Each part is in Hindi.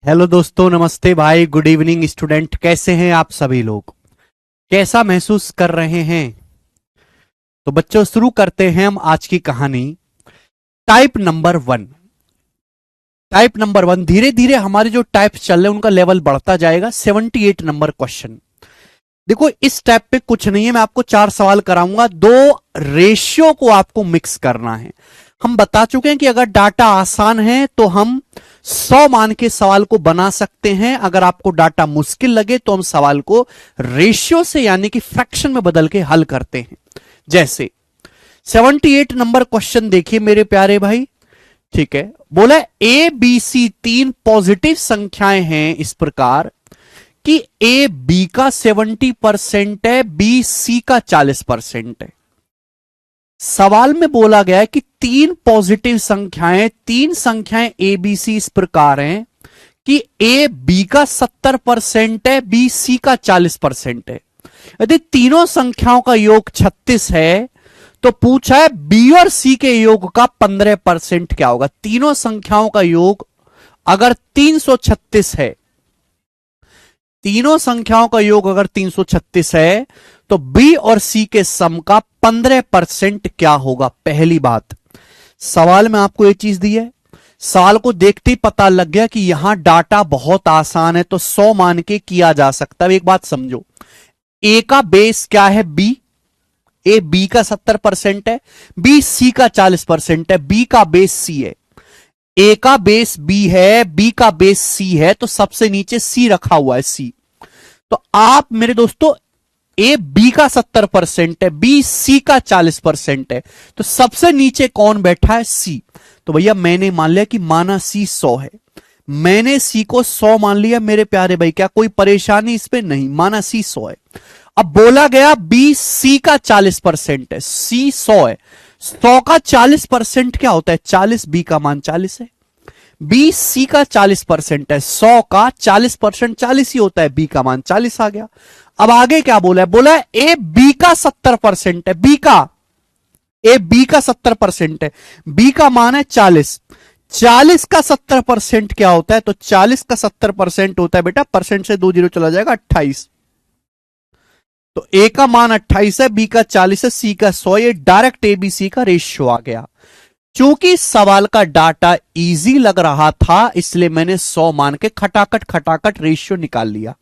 हेलो दोस्तों, नमस्ते भाई, गुड इवनिंग स्टूडेंट। कैसे हैं आप सभी लोग? कैसा महसूस कर रहे हैं? तो बच्चों, शुरू करते हैं हम आज की कहानी। Type number one. Type number one, धीरे धीरे हमारे जो टाइप चल रहे हैं उनका लेवल बढ़ता जाएगा। 78 नंबर क्वेश्चन। देखो, इस टाइप पे कुछ नहीं है, मैं आपको 4 सवाल कराऊंगा। दो रेशियो को आपको मिक्स करना है। हम बता चुके हैं कि अगर डाटा आसान है तो हम 100 मान के सवाल को बना सकते हैं। अगर आपको डाटा मुश्किल लगे तो हम सवाल को रेशियो से यानी कि फ्रैक्शन में बदल के हल करते हैं। जैसे 78 नंबर क्वेश्चन देखिए मेरे प्यारे भाई। ठीक है, बोला ए बी सी तीन पॉजिटिव संख्याएं हैं इस प्रकार कि ए बी का 70% है, बी सी का 40% है। सवाल में बोला गया है कि तीन पॉजिटिव संख्याएं, तीन संख्याएं ए बी सी इस प्रकार हैं कि ए बी का 70% है, बी सी का 40% है। यदि तीनों संख्याओं का योग 36 है तो पूछा है बी और सी के योग का 15% क्या होगा। तीनों संख्याओं का योग अगर 336 है, तीनों संख्याओं का योग अगर 336 है तो बी और सी के सम का 15% क्या होगा। पहली बात, सवाल में आपको यह चीज दी है। सवाल को देखते ही पता लग गया कि यहां डाटा बहुत आसान है तो 100 मान के किया जा सकता है। एक बात समझो, ए का बेस क्या है? बी। ए बी का 70% है, बी सी का 40% है, बी का बेस सी है। ए का बेस बी है, बी का बेस सी है, तो सबसे नीचे सी रखा हुआ है, सी। तो आप मेरे दोस्तों, ए बी का 70% है, बी सी का 40% है, तो सबसे नीचे कौन बैठा है? सी। तो भैया मैंने मान लिया कि माना सी 100 है, मैंने सी को 100 मान लिया मेरे प्यारे भाई। क्या कोई परेशानी इस पे? नहीं, माना सी 100 है। अब बोला गया बी सी का 40% है, सी 100 है, 100 का 40% क्या होता है? 40। बी का मान 40 है, बी सी का 40% है, 100 का 40% 40 ही होता है, बी का मान 40 आ गया। अब आगे क्या बोला है? बोला है ए बी का 70% है, बी का, ए बी का 70% है, बी का मान है 40। 40 का 70% क्या होता है? तो 40 का 70% होता है बेटा, परसेंट से 2 जीरो चला जाएगा, 28। तो ए का मान 28 है, बी का 40 है, सी का 100। ये डायरेक्ट एबीसी का रेशियो आ गया। चूंकि सवाल का डाटा इजी लग रहा था इसलिए मैंने 100 मान के खटाखट खटाखट रेशियो निकाल लिया।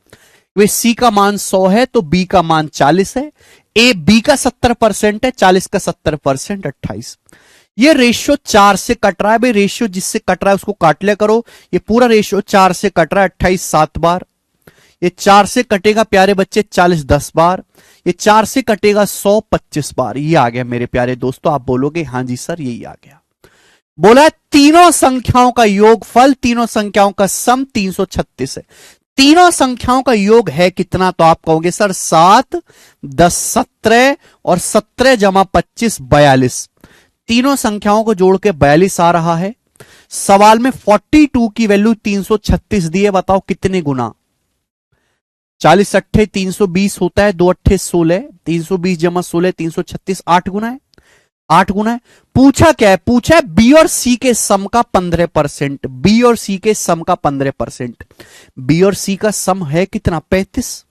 वे सी का मान 100 है तो बी का मान 40 है, ए बी का 70% है, 40 का 70% 28। ये रेशियो 4 से कट रहा है भाई। रेशियो जिससे कट रहा है उसको काट लिया करो। ये पूरा रेशियो 4 से कट रहा है। 28 7 बार, ये 4 से कटेगा प्यारे बच्चे 40 10 बार, ये 4 से कटेगा 100 25 बार। ये आ गया मेरे प्यारे दोस्तों। आप बोलोगे हाँ जी सर यही आ गया। बोला है तीनों संख्याओं का योगफल, तीनों संख्याओं का सम 336 है। तीनों संख्याओं का योग है कितना? तो आप कहोगे सर 7 10 17 और 17 जमा 25 42। तीनों संख्याओं को जोड़ के 42 आ रहा है। सवाल में 42 की वैल्यू 336 दी है, बताओ कितने गुना? 40 अट्ठे 320 होता है, 2 अट्ठे 16, 320 जमा 16 336, 8 गुना है, 8 गुना है। पूछा क्या है? पूछा है बी और सी के सम का 15%। बी और सी के सम का 15%। बी और सी का सम है कितना? 35।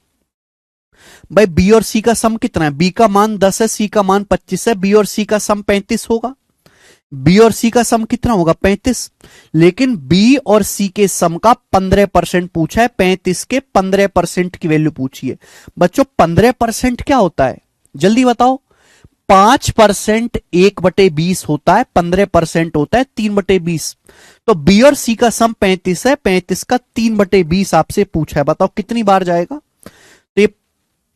भाई बी और सी का सम कितना है? बी का मान 10 है, सी का मान 25 है, बी और सी का सम 35 होगा। बी और सी का सम कितना होगा? 35। लेकिन बी और सी के सम का 15% पूछा है, 35 के 15% की वैल्यू पूछी है। बच्चों 15% क्या होता है? जल्दी बताओ। 5% 1/20 होता है, 15% होता है 3/20। तो बी और सी का सम 35 है, 35 का 3/20 आपसे पूछा है। बताओ कितनी बार जाएगा? तो ये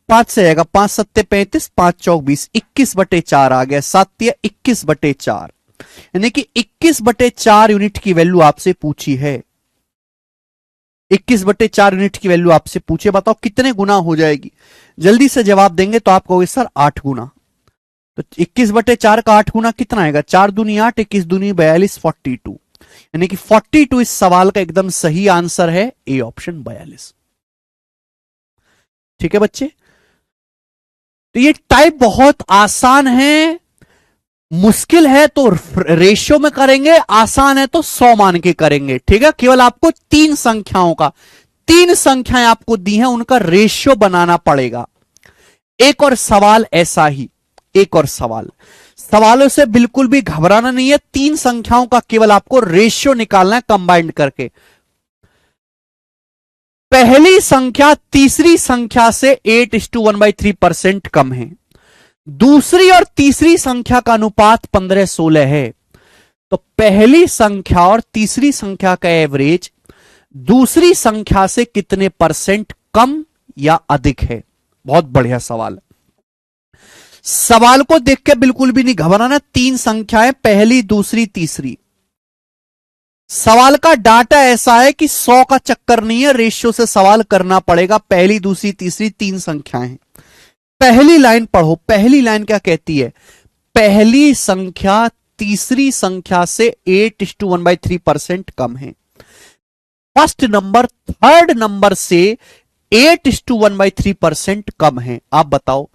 5 से जाएगा, 5 सत्ते 35, 5 चौक 20, 21/4 आ गया। 7 21/4, यानी कि 21/4 यूनिट की वैल्यू आपसे पूछी है। 21/4 यूनिट की वैल्यू आपसे पूछे। बताओ कितने गुना हो जाएगी? जल्दी से जवाब देंगे तो आप कहोगे सर 8 गुना। तो 21/4 का 8 गुना कितना आएगा? 4 दूनी 8, 21 दूनी 42, 42। यानी कि 42 इस सवाल का एकदम सही आंसर है, ए ऑप्शन 42। ठीक है बच्चे, तो ये टाइप बहुत आसान है। मुश्किल है तो रेशियो में करेंगे, आसान है तो 100 मान के करेंगे। ठीक है, केवल आपको तीन संख्याओं का, तीन संख्याएं आपको दी हैं, उनका रेशियो बनाना पड़ेगा। एक और सवाल ऐसा ही, एक और सवाल, सवालों से बिल्कुल भी घबराना नहीं है, तीन संख्याओं का केवल आपको रेशियो निकालना है कंबाइंड करके। पहली संख्या तीसरी संख्या से 8:1/3% कम है। दूसरी और तीसरी संख्या का अनुपात 15:16 है। तो पहली संख्या और तीसरी संख्या का एवरेज दूसरी संख्या से कितने परसेंट कम या अधिक है? बहुत बढ़िया सवाल। सवाल को देख के बिल्कुल भी नहीं घबराना, तीन संख्याएं, पहली, दूसरी, तीसरी। सवाल का डाटा ऐसा है कि 100 का चक्कर नहीं है, रेशियो से सवाल करना पड़ेगा। पहली, दूसरी, तीसरी, तीन संख्याएं हैं। पहली लाइन पढ़ो, पहली लाइन क्या कहती है? पहली संख्या तीसरी संख्या से 8:1/3% कम है। फर्स्ट नंबर थर्ड नंबर से 8:1/3% कम है। आप बताओ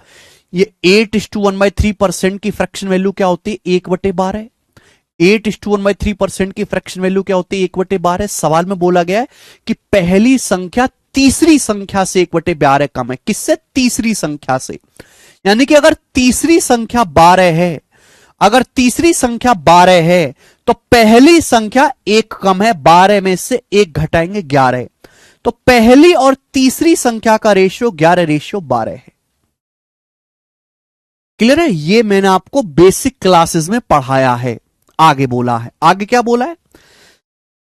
ये 8:1/3% की फ्रैक्शन वैल्यू क्या होती है? 1/12। 8:1/3% की फ्रैक्शन वैल्यू क्या होती है? 1/12। सवाल में बोला गया है कि पहली संख्या तीसरी संख्या से 1/12 कम है। किससे? तीसरी संख्या से। यानी कि अगर तीसरी संख्या 12 है, अगर तीसरी संख्या 12 है तो पहली संख्या एक कम है, 12 में से एक घटाएंगे 11। तो पहली और तीसरी संख्या का रेशियो 11:12 है। क्लियर है? ये मैंने आपको बेसिक क्लासेस में पढ़ाया है। आगे बोला है, आगे क्या बोला है?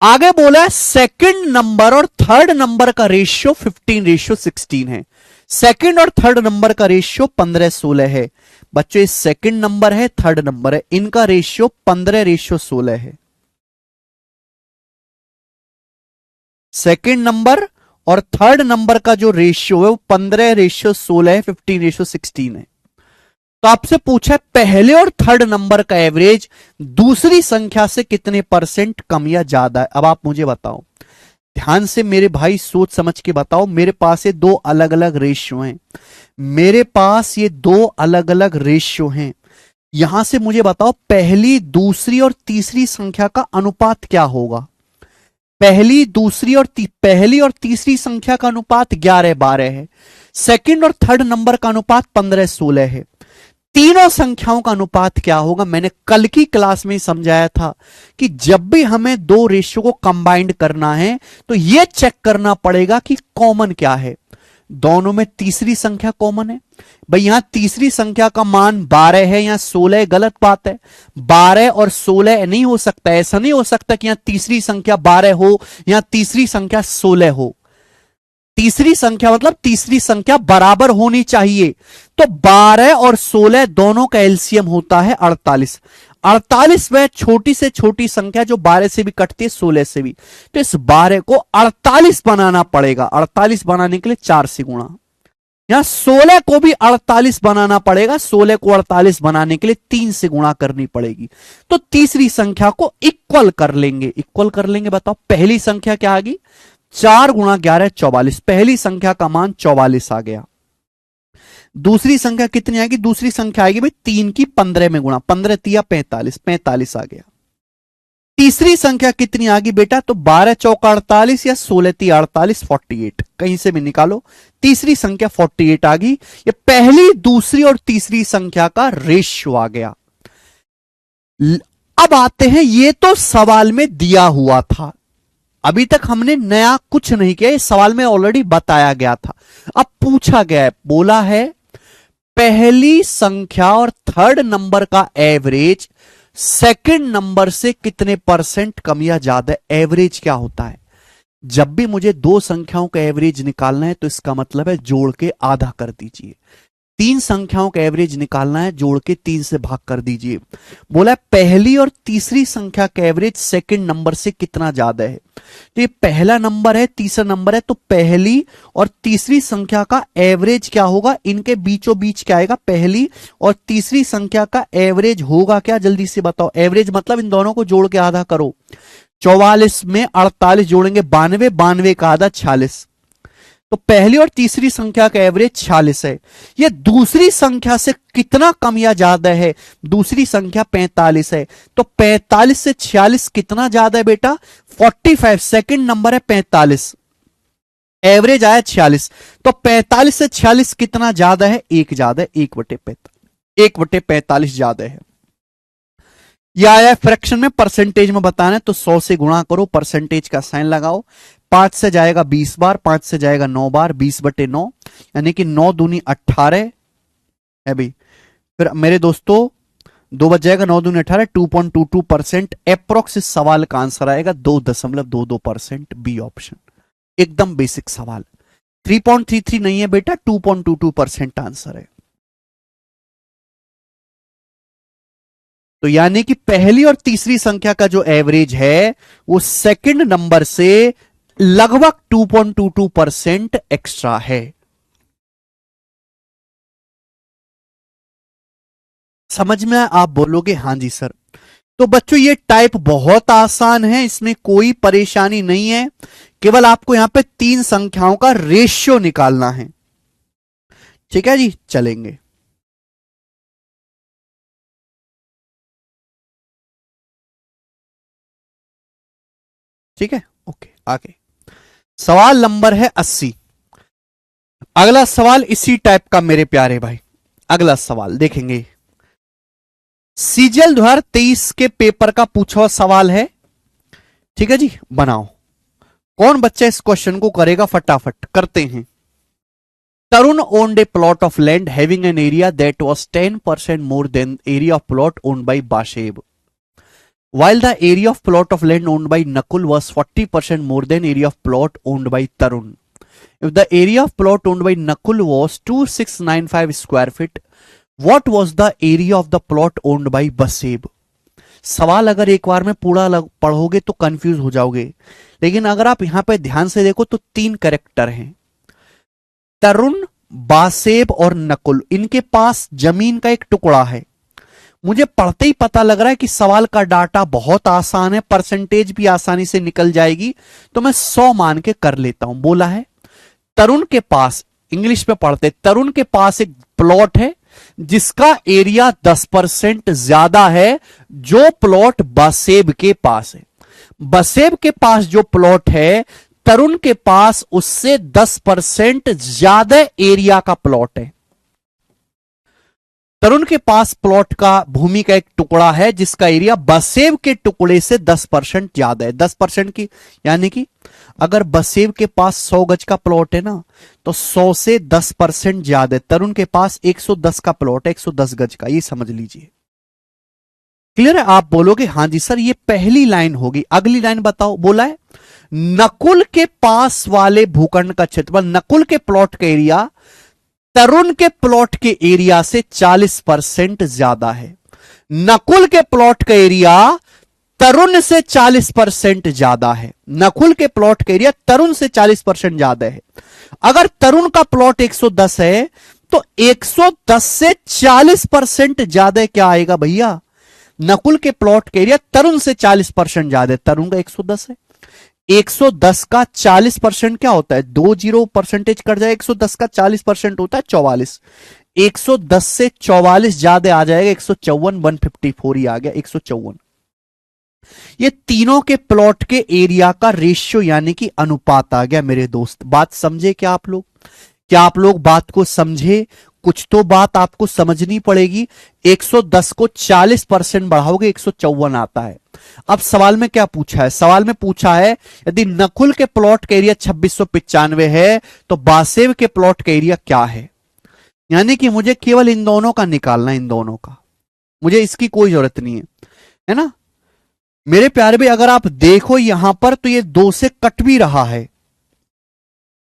आगे बोला है सेकंड नंबर और थर्ड नंबर का रेशियो 15:16 है। सेकंड और थर्ड नंबर का रेशियो 15:16 है। बच्चों ये सेकंड नंबर है, थर्ड नंबर है, इनका रेशियो 15:16 है। सेकंड नंबर और थर्ड नंबर का जो रेशियो है वो 15:16 है, 15:16 है। तो आपसे पूछा है पहले और थर्ड नंबर का एवरेज दूसरी संख्या से कितने परसेंट कम या ज्यादा है? अब आप मुझे बताओ, ध्यान से मेरे भाई सोच समझ के बताओ। मेरे पास ये दो अलग अलग रेशियो हैं, मेरे पास ये दो अलग अलग रेशियो हैं। यहां से मुझे बताओ पहली, दूसरी और तीसरी संख्या का अनुपात क्या होगा? पहली, दूसरी और पहली और तीसरी संख्या का अनुपात 11:12 है। सेकंड और थर्ड नंबर का अनुपात 15:16 है। तीनों संख्याओं का अनुपात क्या होगा? मैंने कल की क्लास में समझाया था कि जब भी हमें दो रेशियो को कंबाइंड करना है तो यह चेक करना पड़ेगा कि कॉमन क्या है। दोनों में तीसरी संख्या कॉमन है। भाई यहां तीसरी संख्या का मान 12 है, यहां 16 है, गलत बात है। 12 और 16 नहीं हो सकता, ऐसा नहीं हो सकता कि यहां तीसरी संख्या 12 हो, यहां तीसरी संख्या 16 हो। तीसरी संख्या मतलब तीसरी संख्या बराबर होनी चाहिए। तो 12 और 16 दोनों का एलसीएम होता है 48। 48 वह छोटी से छोटी संख्या जो 12 से भी कटती है, 16 से भी। तो इस 12 को 48 बनाना पड़ेगा। 48 बनाने के लिए 4 से गुणा। यहां 16 को भी 48 बनाना पड़ेगा। 16 को 48 बनाने के लिए 3 से गुणा करनी पड़ेगी। तो तीसरी संख्या को इक्वल कर लेंगे। इक्वल कर लेंगे। बताओ पहली संख्या क्या आ गई? 4 × 11 44। पहली संख्या का मान 44 आ गया। दूसरी संख्या कितनी आएगी? दूसरी संख्या आएगी भाई 3 की 15 में गुणा, 15 तिया 45, 45 आ गया। तीसरी संख्या कितनी आ गई बेटा? तो 12 चौका 48 या 16 तिया 48, 48। कहीं से भी निकालो, तीसरी संख्या 48 आ गई। ये पहली, दूसरी और तीसरी संख्या का रेशियो आ गया। अब आते हैं, ये तो सवाल में दिया हुआ था, अभी तक हमने नया कुछ नहीं किया, इस सवाल में ऑलरेडी बताया गया था। अब पूछा गया है, बोला है पहली संख्या और थर्ड नंबर का एवरेज सेकंड नंबर से कितने परसेंट कम या ज्यादा? एवरेज क्या होता है? जब भी मुझे दो संख्याओं का एवरेज निकालना है तो इसका मतलब है जोड़ के आधा कर दीजिए। तीन संख्याओं का एवरेज निकालना है, जोड़ के 3 से भाग कर दीजिए। बोला है पहली और तीसरी संख्या का एवरेज सेकंड नंबर से कितना ज्यादा है? तो ये पहला नंबर है, तीसरा नंबर है, तो पहली और तीसरी संख्या का एवरेज क्या होगा? इनके बीचों बीच क्या आएगा? पहली और तीसरी संख्या का एवरेज होगा क्या? जल्दी से बताओ। एवरेज मतलब इन दोनों को जोड़ के आधा करो। 44 में 48 जोड़ेंगे 92, 92 का आधा 46। तो पहली और तीसरी संख्या का एवरेज 46 है। यह दूसरी संख्या से कितना कम या ज्यादा है? दूसरी संख्या 45 है। तो 45 से 46 कितना ज्यादा है बेटा? 45। सेकंड नंबर है 45, एवरेज आया 46। तो 45 से 46 कितना ज्यादा है? एक ज्यादा है, 1/45 ज्यादा है। यह आया फ्रैक्शन में, परसेंटेज में बताना है तो 100 से गुणा करो, परसेंटेज का साइन लगाओ। 5 से जाएगा 20 बार, 5 से जाएगा 9 बार, 20/9 यानी कि 9 दूनी 18 है भाई। फिर मेरे दोस्तों 2 बच जाएगा, 9 दूनी 18, 2.22%। अप्रोक्स इस सवाल का आंसर आएगा 2.22%, बी ऑप्शन। एकदम बेसिक सवाल, 3.33 नहीं है बेटा, 2.22% आंसर है। तो यानी कि पहली और तीसरी संख्या का जो एवरेज है वो सेकंड नंबर से लगभग 2.22% एक्स्ट्रा है। समझ में? आप बोलोगे हां जी सर। तो बच्चों ये टाइप बहुत आसान है, इसमें कोई परेशानी नहीं है। केवल आपको यहां पे 3 संख्याओं का रेशियो निकालना है। ठीक है जी, चलेंगे। ठीक है, ओके। आगे सवाल नंबर है 80। अगला सवाल इसी टाइप का मेरे प्यारे भाई। अगला सवाल देखेंगे, सीजीएल 2023 के पेपर का पूछा हुआ सवाल है। ठीक है जी, बनाओ। कौन बच्चा इस क्वेश्चन को करेगा? फटाफट करते हैं। तरुण owned a plot of land having an area that was 10% more than area of plot owned by Bashev, while the area of plot of land owned by Nakul was 40% more than area of plot owned by Tarun. If the area of plot owned by Nakul was 2695 square feet, what was the area of the plot owned by Bashev? सवाल अगर एक बार में पूरा पढ़ोगे तो कंफ्यूज हो जाओगे, लेकिन अगर आप यहां पे ध्यान से देखो तो 3 कैरेक्टर हैं, तरुण, बासेब और नकुल। इनके पास जमीन का एक टुकड़ा है। मुझे पढ़ते ही पता लग रहा है कि सवाल का डाटा बहुत आसान है, परसेंटेज भी आसानी से निकल जाएगी, तो मैं 100 मान के कर लेता हूं। बोला है तरुण के पास, इंग्लिश में पढ़ते, तरुण के पास एक प्लॉट है जिसका एरिया 10% ज्यादा है जो प्लॉट बसेब के पास है। बसेब के पास जो प्लॉट है, तरुण के पास उससे 10% ज्यादा एरिया का प्लॉट है। तरुण के पास प्लॉट का भूमि का एक टुकड़ा है जिसका एरिया बसेब के टुकड़े से 10% ज्यादा है। 10% की यानी कि अगर बसेब के पास 100 गज का प्लॉट है ना, तो 100 से 10% ज्यादा है। तरुण के पास 110 का प्लॉट है, 110 गज का, ये समझ लीजिए। क्लियर है? आप बोलोगे हां जी सर, ये पहली लाइन होगी। अगली लाइन बताओ। बोला है नकुल के पास वाले भूखंड का क्षेत्रफल, नकुल के प्लॉट का एरिया तरुण के प्लॉट के एरिया से 40% ज्यादा है। नकुल के प्लॉट का एरिया तरुण से 40% ज्यादा है। नकुल के प्लॉट का एरिया तरुण से 40% ज्यादा है। अगर तरुण का प्लॉट 110 है तो 110 से 40% ज्यादा क्या आएगा भैया? नकुल के प्लॉट का एरिया तरुण से 40% ज्यादा है। तरुण का 110 है, 110 का 40% क्या होता है? 20% कट जाए, 110 का 40% होता है 44। 110 से 44 ज्यादा आ जाएगा 154, 154 ही आ गया 154। ये तीनों के प्लॉट के एरिया का रेशियो यानी कि अनुपात आ गया मेरे दोस्त। बात समझे क्या आप लोग? क्या आप लोग बात को समझे? कुछ तो बात आपको समझनी पड़ेगी। 110 को 40% बढ़ाओगे 154 आता है। अब सवाल में क्या पूछा है? सवाल में पूछा है यदि नकुल के प्लॉट का एरिया 2695 है तो बासेव के प्लॉट का एरिया क्या है? यानी कि मुझे केवल इन दोनों का निकालना, इन दोनों का, मुझे इसकी कोई जरूरत नहीं है ना मेरे प्यारे भाई। अगर आप देखो यहां पर तो ये 2 से कट भी रहा है,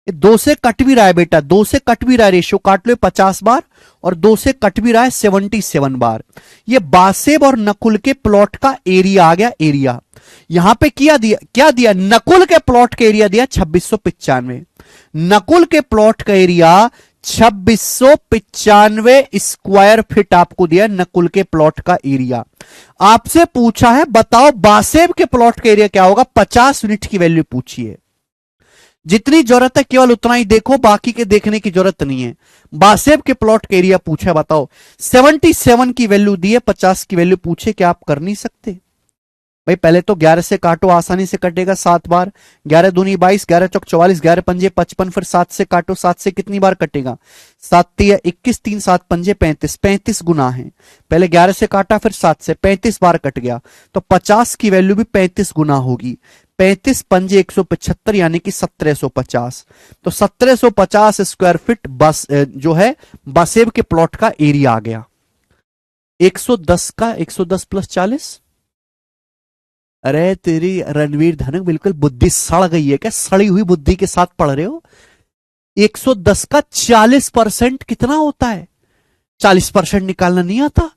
ये 2 से कट भी रहा है बेटा, 2 से कट भी रहा है। रेशियो काट लो 50 बार, और 2 से कट भी रहा है 77 बार। ये बासेब और नकुल के प्लॉट का एरिया आ गया। एरिया यहां पे क्या दिया? नकुल के प्लॉट का एरिया दिया 2695। नकुल के प्लॉट का एरिया 2695 स्क्वायर फीट आपको दिया नकुल के प्लॉट का एरिया। आपसे पूछा है बताओ बासेब के प्लॉट का एरिया क्या होगा? 50 यूनिट की वैल्यू पूछी है। जितनी जरूरत है केवल उतना ही देखो, बाकी के देखने की जरूरत नहीं है। बासेब के प्लॉट का एरिया पूछा, बताओ। 77 की वैल्यू दी है, 50 की वैल्यू पूछे, क्या आप कर नहीं सकते? भाई पहले तो 11 से काटो, आसानी से कटेगा 7 बार। 11 दूनी 22, 11 चौक 44, 11 पंजे 55, फिर 7 से काटो, 7 से कितनी बार कटेगा? 7 तिया 21, 3 7 पंजे 35, 35 गुना है। पहले 11 से काटा, फिर 7 से, 35 बार कट गया। तो 50 की वैल्यू भी 35 गुना होगी। 35 पंजे 175, यानी कि 1750। तो 1750 स्क्वायर फीट बस जो है बासेब के प्लॉट का एरिया आ गया। 110 का 110 प्लस 40। अरे तेरी रणवीर धनक बिल्कुल बुद्धि सड़ गई है क्या? सड़ी हुई बुद्धि के साथ पढ़ रहे हो। 110 का 40% कितना होता है? 40% निकालना नहीं आता?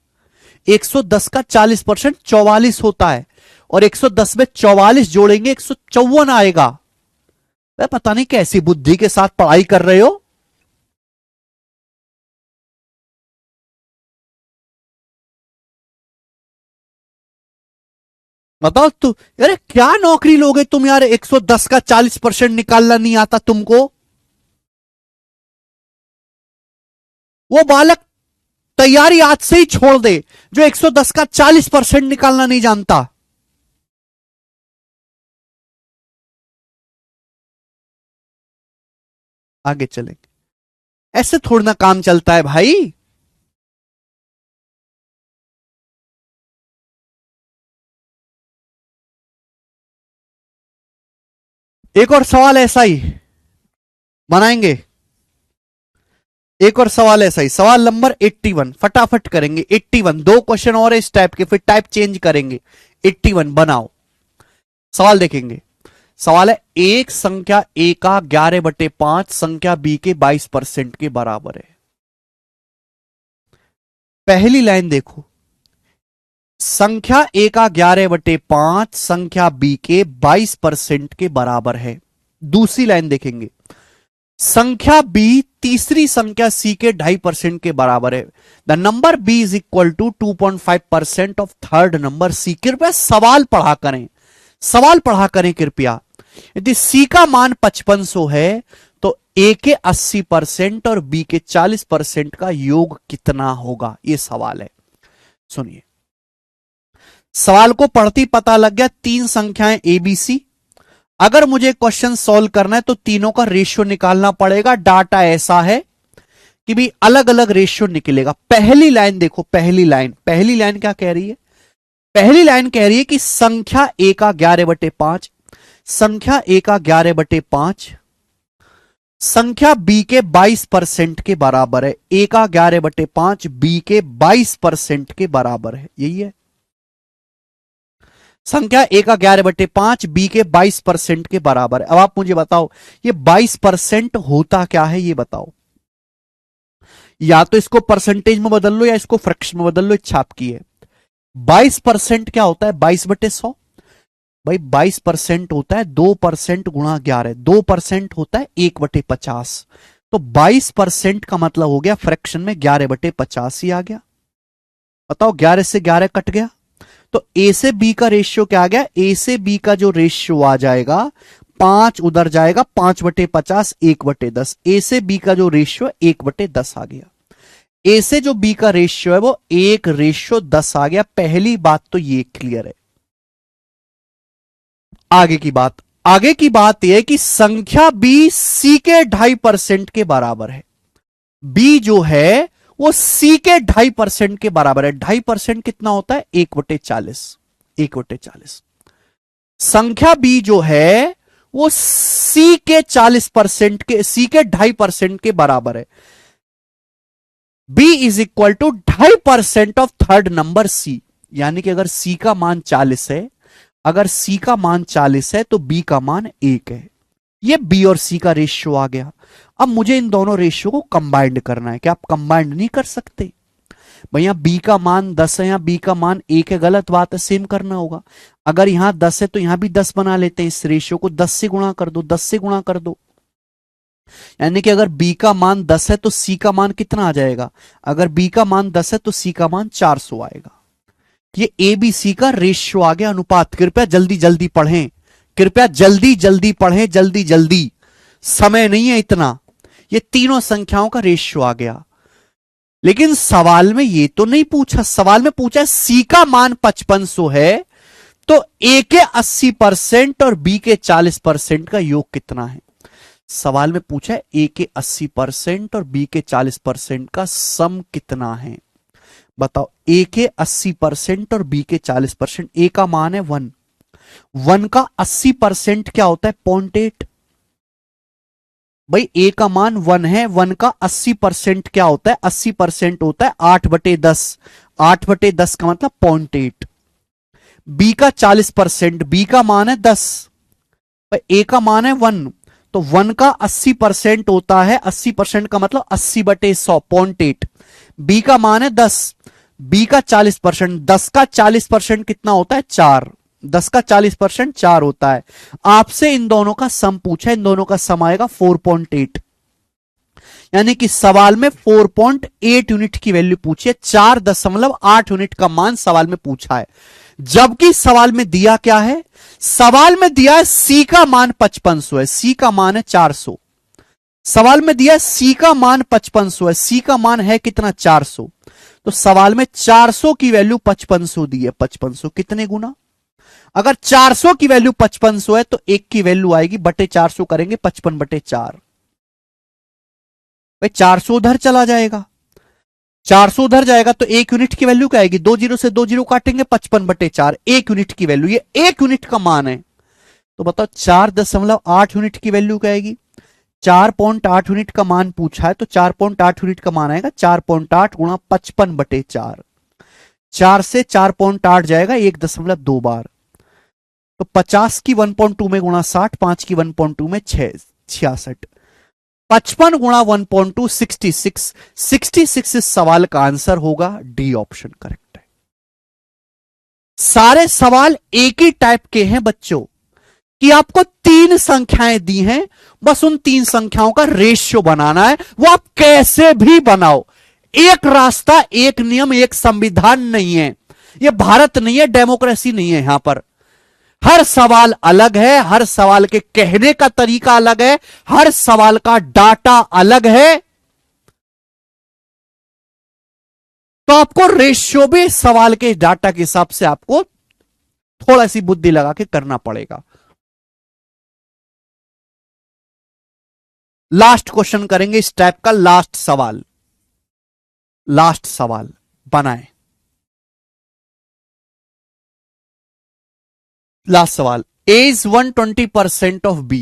110 का 40% 44 होता है, और 110 में 44 जोड़ेंगे 154 आएगा। पता नहीं कैसी बुद्धि के साथ पढ़ाई कर रहे हो। बताओ तू, अरे क्या नौकरी लोगे तुम यार? 110 का 40% निकालना नहीं आता तुमको? वो बालक तैयारी आज से ही छोड़ दे जो 110 का 40% निकालना नहीं जानता। आगे चलेंगे, ऐसे थोड़ा ना काम चलता है भाई। एक और सवाल ऐसा ही बनाएंगे, एक और सवाल ऐसा ही, सवाल नंबर 81, फटाफट करेंगे। 81, दो क्वेश्चन और इस टाइप के, फिर टाइप चेंज करेंगे। 81 बनाओ। सवाल देखेंगे। सवाल है, एक संख्या ए का 11/5 संख्या बी के 22% के बराबर है। पहली लाइन देखो, संख्या ए का 11/5 संख्या बी के 22% के बराबर है। दूसरी लाइन देखेंगे, संख्या बी तीसरी संख्या सी के 2.5% के बराबर है। The number B is equal to 2.5% of third number C. कृपया सवाल पढ़ा करें, सवाल पढ़ा करें कृपया। यदि सी का मान 5500 है तो ए के 80% और बी के 40% का योग कितना होगा? यह सवाल है। सुनिए, सवाल को पढ़ती पता लग गया, तीन संख्याएं ए बी सी। अगर मुझे क्वेश्चन सॉल्व करना है तो तीनों का रेशियो निकालना पड़ेगा। डाटा ऐसा है कि भी अलग अलग रेशियो निकलेगा। पहली लाइन देखो, पहली लाइन क्या कह रही है? पहली लाइन कह रही है कि संख्या ए का 11/5, संख्या ए का 11/5 संख्या बी के 22% के बराबर है। ए का 11/5 बी के 22% के बराबर है, यही है। संख्या ए का 11/5 बी के 22% के बराबर है। अब आप मुझे बताओ, ये 22% होता क्या है, ये बताओ। या तो इसको परसेंटेज में बदल लो या इसको फ्रैक्शन में बदल लो, इच्छा आपकी है। 22% क्या होता है? 22/100। भाई 22% होता है 2% गुणा 11, 2% होता है 1/50। तो 22% का मतलब हो गया फ्रैक्शन में 11/50 ही आ गया। बताओ, 11 से 11 कट गया, तो ए से बी का रेशियो क्या आ गया? ए से बी का जो रेशियो आ जाएगा, 5 उधर जाएगा, 5/50 1/10। ए से बी का जो रेशियो 1/10 आ गया। ए से जो बी का रेशियो है वो 1:10 आ गया। पहली बात तो ये क्लियर है। आगे की बात यह है कि संख्या बी सी के 2.5% के बराबर है। बी जो है वो सी के 2.5% के बराबर है। 2.5% कितना होता है? 1/40, 1/40। संख्या बी जो है वो सी के 40% के, सी के 2.5% के बराबर है। B is equal to 2.5% of third number C. यानी कि अगर सी का मान 40 है, अगर सी का मान 40 है तो बी का मान 1 है। ये बी और सी का रेशियो आ गया। अब मुझे इन दोनों रेशियो को कंबाइंड करना है। क्या आप कंबाइंड नहीं कर सकते? भैया बी का मान 10 है या बी का मान 1 है, गलत बात है, सेम करना होगा। अगर यहां 10 है तो यहां भी 10 बना लेते हैं। इस रेशियो को 10 से गुणा कर दो, 10 से गुणा कर दो। यानी कि अगर बी का मान 10 है तो सी का मान कितना आ जाएगा? अगर बी का मान 10 है तो सी का मान 400 आएगा। ये ए बी सी का रेशियो आ गया, अनुपात। कृपया जल्दी जल्दी पढ़ें, कृपया जल्दी जल्दी पढ़ें, जल्दी जल्दी। समय नहीं है इतना, ये तीनों संख्याओं का रेशियो आ गया। लेकिन सवाल में ये तो नहीं पूछा, सवाल में पूछा सी का मान 5500 है तो ए के 80% और बी के 40% का योग कितना है। सवाल में पूछा है ए के 80% और बी के 40% का सम कितना है। बताओ, ए के 80% और बी के 40%, ए का मान है 1, 1 का 80% क्या होता है 0.8। भाई ए का मान 1 है, 1 का 80% क्या होता है, 80% होता है 8/10, 8/10 का मतलब 0.8। बी का 40%, बी का मान है 10, भाई ए का मान है 1, तो 1 का 80% होता है, 80% का मतलब 80/100, 0.8। बी का मान है 10, बी का 40%, 10 का 40% कितना होता है 4, 10 का 40% 4 होता है। आपसे इन दोनों का सम पूछा, इन दोनों का सम आएगा 4.8, यानी कि सवाल में 4.8 यूनिट की वैल्यू पूछी है, 4.8 यूनिट का मान सवाल में पूछा है। जबकि सवाल में दिया क्या है, सवाल में दिया है सी का मान 5500 है, सी का मान है 400। सवाल में दिया सी का मान 5500 है, सी का मान है कितना 400, तो सवाल में 400 की वैल्यू 5500 दी है। 5500 कितने गुना, अगर 400 की वैल्यू 5500 है तो 1 की वैल्यू आएगी बटे 400 करेंगे 55/4। भाई 400 उधर चला जाएगा, 400 उधर जाएगा तो 1 यूनिट की वैल्यू क्या आएगी, 2 जीरो से 2 जीरो काटेंगे 55/4, 1 यूनिट की वैल्यू, ये 1 यूनिट का मान है। तो बताओ 4.8 यूनिट की वैल्यू क्या आएगी, 4.8 यूनिट का मान पूछा है तो 4.8 यूनिट का मान आएगा 4.8 गुणा 55/4। 4 से 4.8 जाएगा 1.2 बार, तो 50 की 1.2 में गुणा 60, 5 की 1.2 में 66, 55 गुणा 1.2 66, 66 इस सवाल का आंसर होगा, डी ऑप्शन करेक्ट है। सारे सवाल एक ही टाइप के हैं बच्चों, कि आपको 3 संख्याएं दी हैं, बस उन 3 संख्याओं का रेशियो बनाना है, वो आप कैसे भी बनाओ। एक रास्ता, एक नियम, एक संविधान नहीं है, यह भारत नहीं है, डेमोक्रेसी नहीं है। यहां पर हर सवाल अलग है, हर सवाल के कहने का तरीका अलग है, हर सवाल का डाटा अलग है, तो आपको रेशियो भी सवाल के डाटा के हिसाब से आपको थोड़ा सी बुद्धि लगा के करना पड़ेगा। लास्ट क्वेश्चन करेंगे इस टाइप का, लास्ट सवाल बनाए। लास्ट सवाल, ए इज 120% ऑफ बी।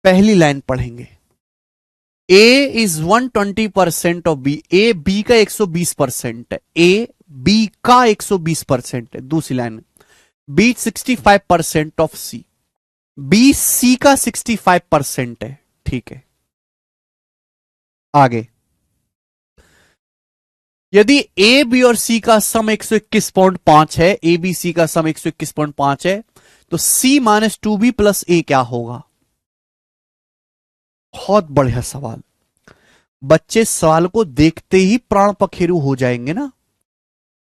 पहली लाइन पढ़ेंगे, A is 120% of B, A B का 120% है, ए बी का 120% है। दूसरी line, B 65% of C, B C का 65% है। ठीक है, आगे, यदि ए बी और सी का सम 121.5 है, ए बी सी का सम 121.5 है, तो सी -2b प्लस ए क्या होगा। बहुत बढ़िया सवाल, बच्चे सवाल को देखते ही प्राण पखेरु हो जाएंगे ना।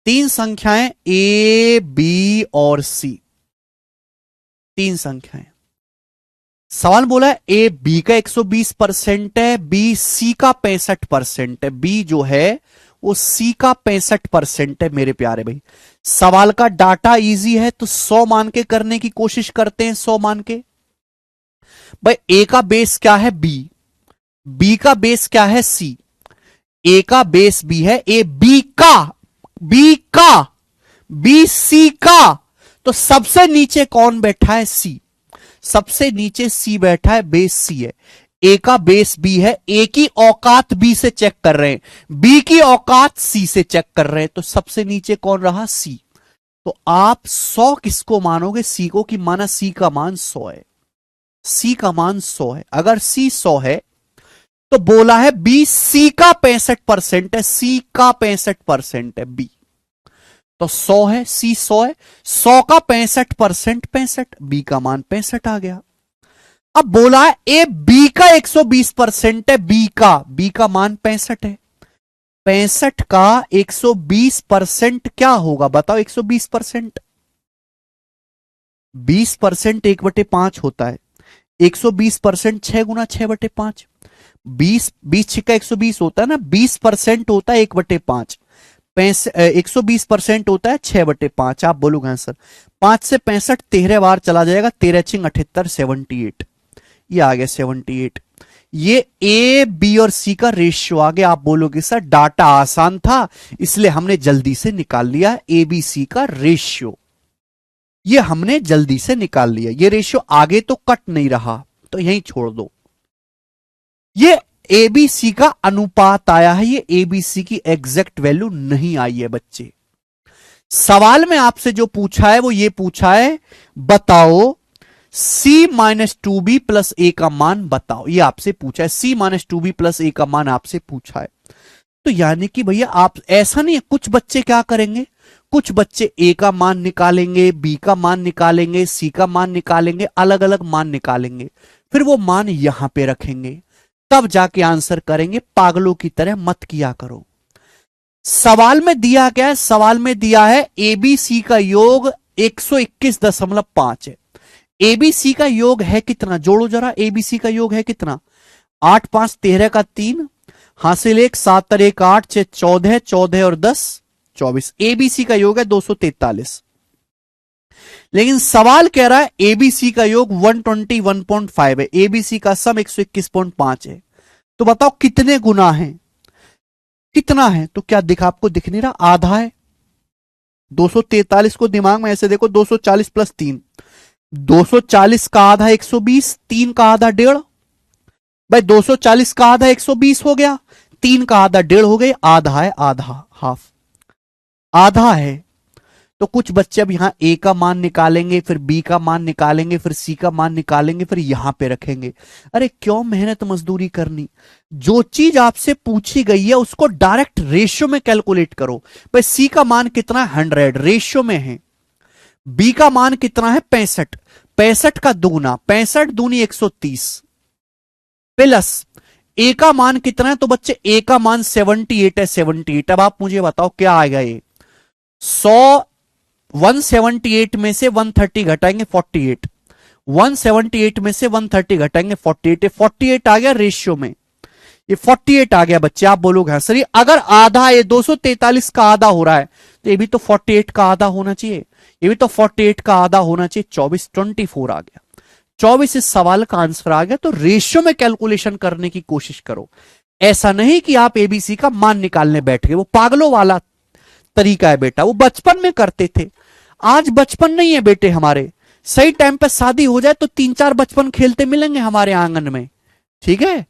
3 संख्याएं ए बी और सी, 3 संख्याएं, सवाल बोला है ए बी का 120% है, बी सी का 65% है, बी जो है वो सी का 65% है। मेरे प्यारे भाई, सवाल का डाटा इजी है तो 100 मान के करने की कोशिश करते हैं, 100 मान के। भाई ए का बेस क्या है बी, बी का बेस क्या है सी, ए का बेस बी है, ए बी का, बी सी का, तो सबसे नीचे कौन बैठा है सी, सबसे नीचे सी बैठा है, बेस सी है। ए का बेस बी है, ए की औकात बी से चेक कर रहे हैं, बी की औकात सी से चेक कर रहे हैं, तो सबसे नीचे कौन रहा सी। तो आप 100 किसको मानोगे, सी को, कि माना सी का मान 100 है, सी का मान 100 है। अगर सी 100 है तो बोला है बी सी का 65% है, सी का 65% है बी, तो 100 है, सी 100 है, 100 का 65%, 65, बी का मान 65 आ गया। अब बोला है ए बी का 120% है, बी का मान 65 है, 65 का 120% क्या होगा बताओ। 120%, 20% 1/5 होता है, 120% 6 × 6/5। 20 20 × 120 होता है ना, 20% होता है 1/5। 120% होता है 6/5। आप बोलोगे हाँ सर। 5 से 65 13 बार चला जाएगा, 13 छिंग 78, 78। ये आ गया 78। ये ए बी और सी का रेशियो आ गया। आप बोलोगे सर डाटा आसान था इसलिए हमने जल्दी से निकाल लिया ए बी सी का रेशियो। ये हमने जल्दी से निकाल लिया, ये रेशियो आगे तो कट नहीं रहा तो यहीं छोड़ दो। ये एबीसी का अनुपात आया है, ये एबीसी की एग्जैक्ट वैल्यू नहीं आई है बच्चे। सवाल में आपसे जो पूछा है वो ये पूछा है, बताओ C-2B प्लस ए का मान बताओ। ये आपसे पूछा है, C-2B प्लस ए का मान आपसे पूछा है। तो यानी कि भैया आप ऐसा नहीं है, कुछ बच्चे क्या करेंगे, कुछ बच्चे ए का मान निकालेंगे, बी का मान निकालेंगे, सी का मान निकालेंगे, अलग अलग मान निकालेंगे, फिर वो मान यहां पे रखेंगे, तब जाके आंसर करेंगे। पागलों की तरह मत किया करो। सवाल में दिया क्या है, सवाल में दिया है एबीसी का योग 121.5 है। एबीसी का योग है कितना, जोड़ो जरा, एबीसी का योग है कितना, 8 5 13 का 3, हासिल 1 7 और 1 8 6 14, 14 और 10 24। एबीसी का योग है 243। लेकिन सवाल कह रहा है एबीसी का योग 121.5 है, एबीसी का सम 121.5 है। तो बताओ कितने गुना है, कितना है, तो क्या दिखा, आपको दिख नहीं रहा, आधा है। 243 को दिमाग में ऐसे देखो, 240 प्लस 3, 240 का आधा 120, 3 का आधा 1.5। भाई 240 का आधा 120 हो गया, 3 का आधा 1.5 हो गई, आधा है, आधा, हाफ, आधा है। तो कुछ बच्चे अब यहां ए का मान निकालेंगे, फिर बी का मान निकालेंगे, फिर सी का मान निकालेंगे, फिर यहां पे रखेंगे। अरे क्यों मेहनत मजदूरी करनी, जो चीज आपसे पूछी गई है उसको डायरेक्ट रेशियो में कैलकुलेट करो। भाई सी का मान कितना है, 100 रेशियो में है। बी का मान कितना है, 65, 65 का दुगुना, 65 दूनी 130, प्लस ए का मान कितना है, तो बच्चे ए का मान 78 है, 78। अब आप मुझे बताओ क्या आएगा, ये 178 में से 130 घटाएंगे 48, 178 में से 130 घटाएंगे 48, 48 आ गया रेशियो में, ये 48 आ गया बच्चे। आप बोलोगे हाँ सर, अगर आधा, ये 243 का आधा हो रहा है तो ये भी तो 48 का आधा होना चाहिए, ये भी तो 48 का आधा होना चाहिए। 24 24 आ गया, 24 इस सवाल का आंसर आ गया। तो रेशियो में कैलकुलेशन करने की कोशिश करो, ऐसा नहीं कि आप एबीसी का मान निकालने बैठ गए, वो पागलों वाला तरीका है बेटा, वो बचपन में करते थे। आज बचपन नहीं है बेटे हमारे, सही टाइम पे शादी हो जाए तो 3 4 बचपन खेलते मिलेंगे हमारे आंगन में, ठीक है।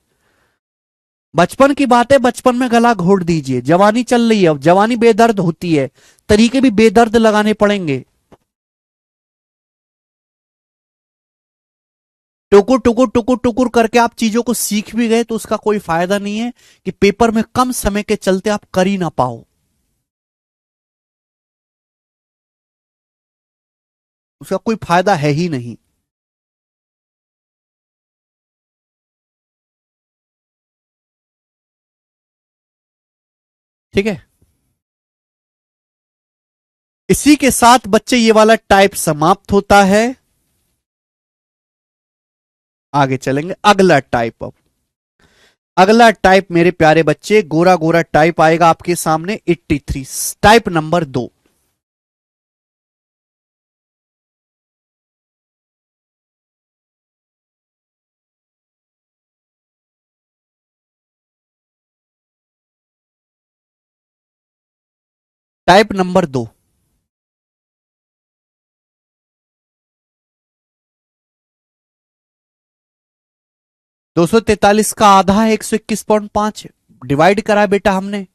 बचपन की बात है, बचपन में गला घोट दीजिए, जवानी चल रही है, अब जवानी बेदर्द होती है, तरीके भी बेदर्द लगाने पड़ेंगे। टुकुर टुकुर टुकुर टुकुर करके आप चीजों को सीख भी गए तो उसका कोई फायदा नहीं है कि पेपर में कम समय के चलते आप कर ही ना पाओ, उसका कोई फायदा है ही नहीं। ठीक है, इसी के साथ बच्चे ये वाला टाइप समाप्त होता है। आगे चलेंगे अगला टाइप। अब अगला टाइप मेरे प्यारे बच्चे, गोरा गोरा टाइप आएगा आपके सामने, 83, टाइप नंबर 2। टाइप नंबर 2, 243 का आधा है 121.5, डिवाइड करा बेटा हमने।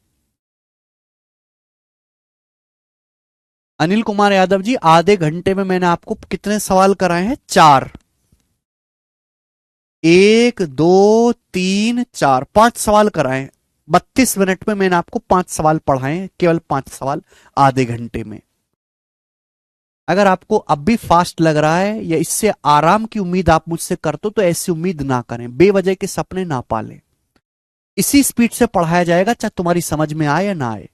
अनिल कुमार यादव जी, आधे घंटे में मैंने आपको कितने सवाल कराए हैं, 4, 1 2 3 4, 5 सवाल कराए हैं। 32 मिनट में मैंने आपको 5 सवाल पढ़ाए हैं, केवल 5 सवाल आधे घंटे में। अगर आपको अब भी फास्ट लग रहा है या इससे आराम की उम्मीद आप मुझसे करते हो तो ऐसी उम्मीद ना करें, बेवजह के सपने ना पालें। इसी स्पीड से पढ़ाया जाएगा चाहे तुम्हारी समझ में आए या ना आए।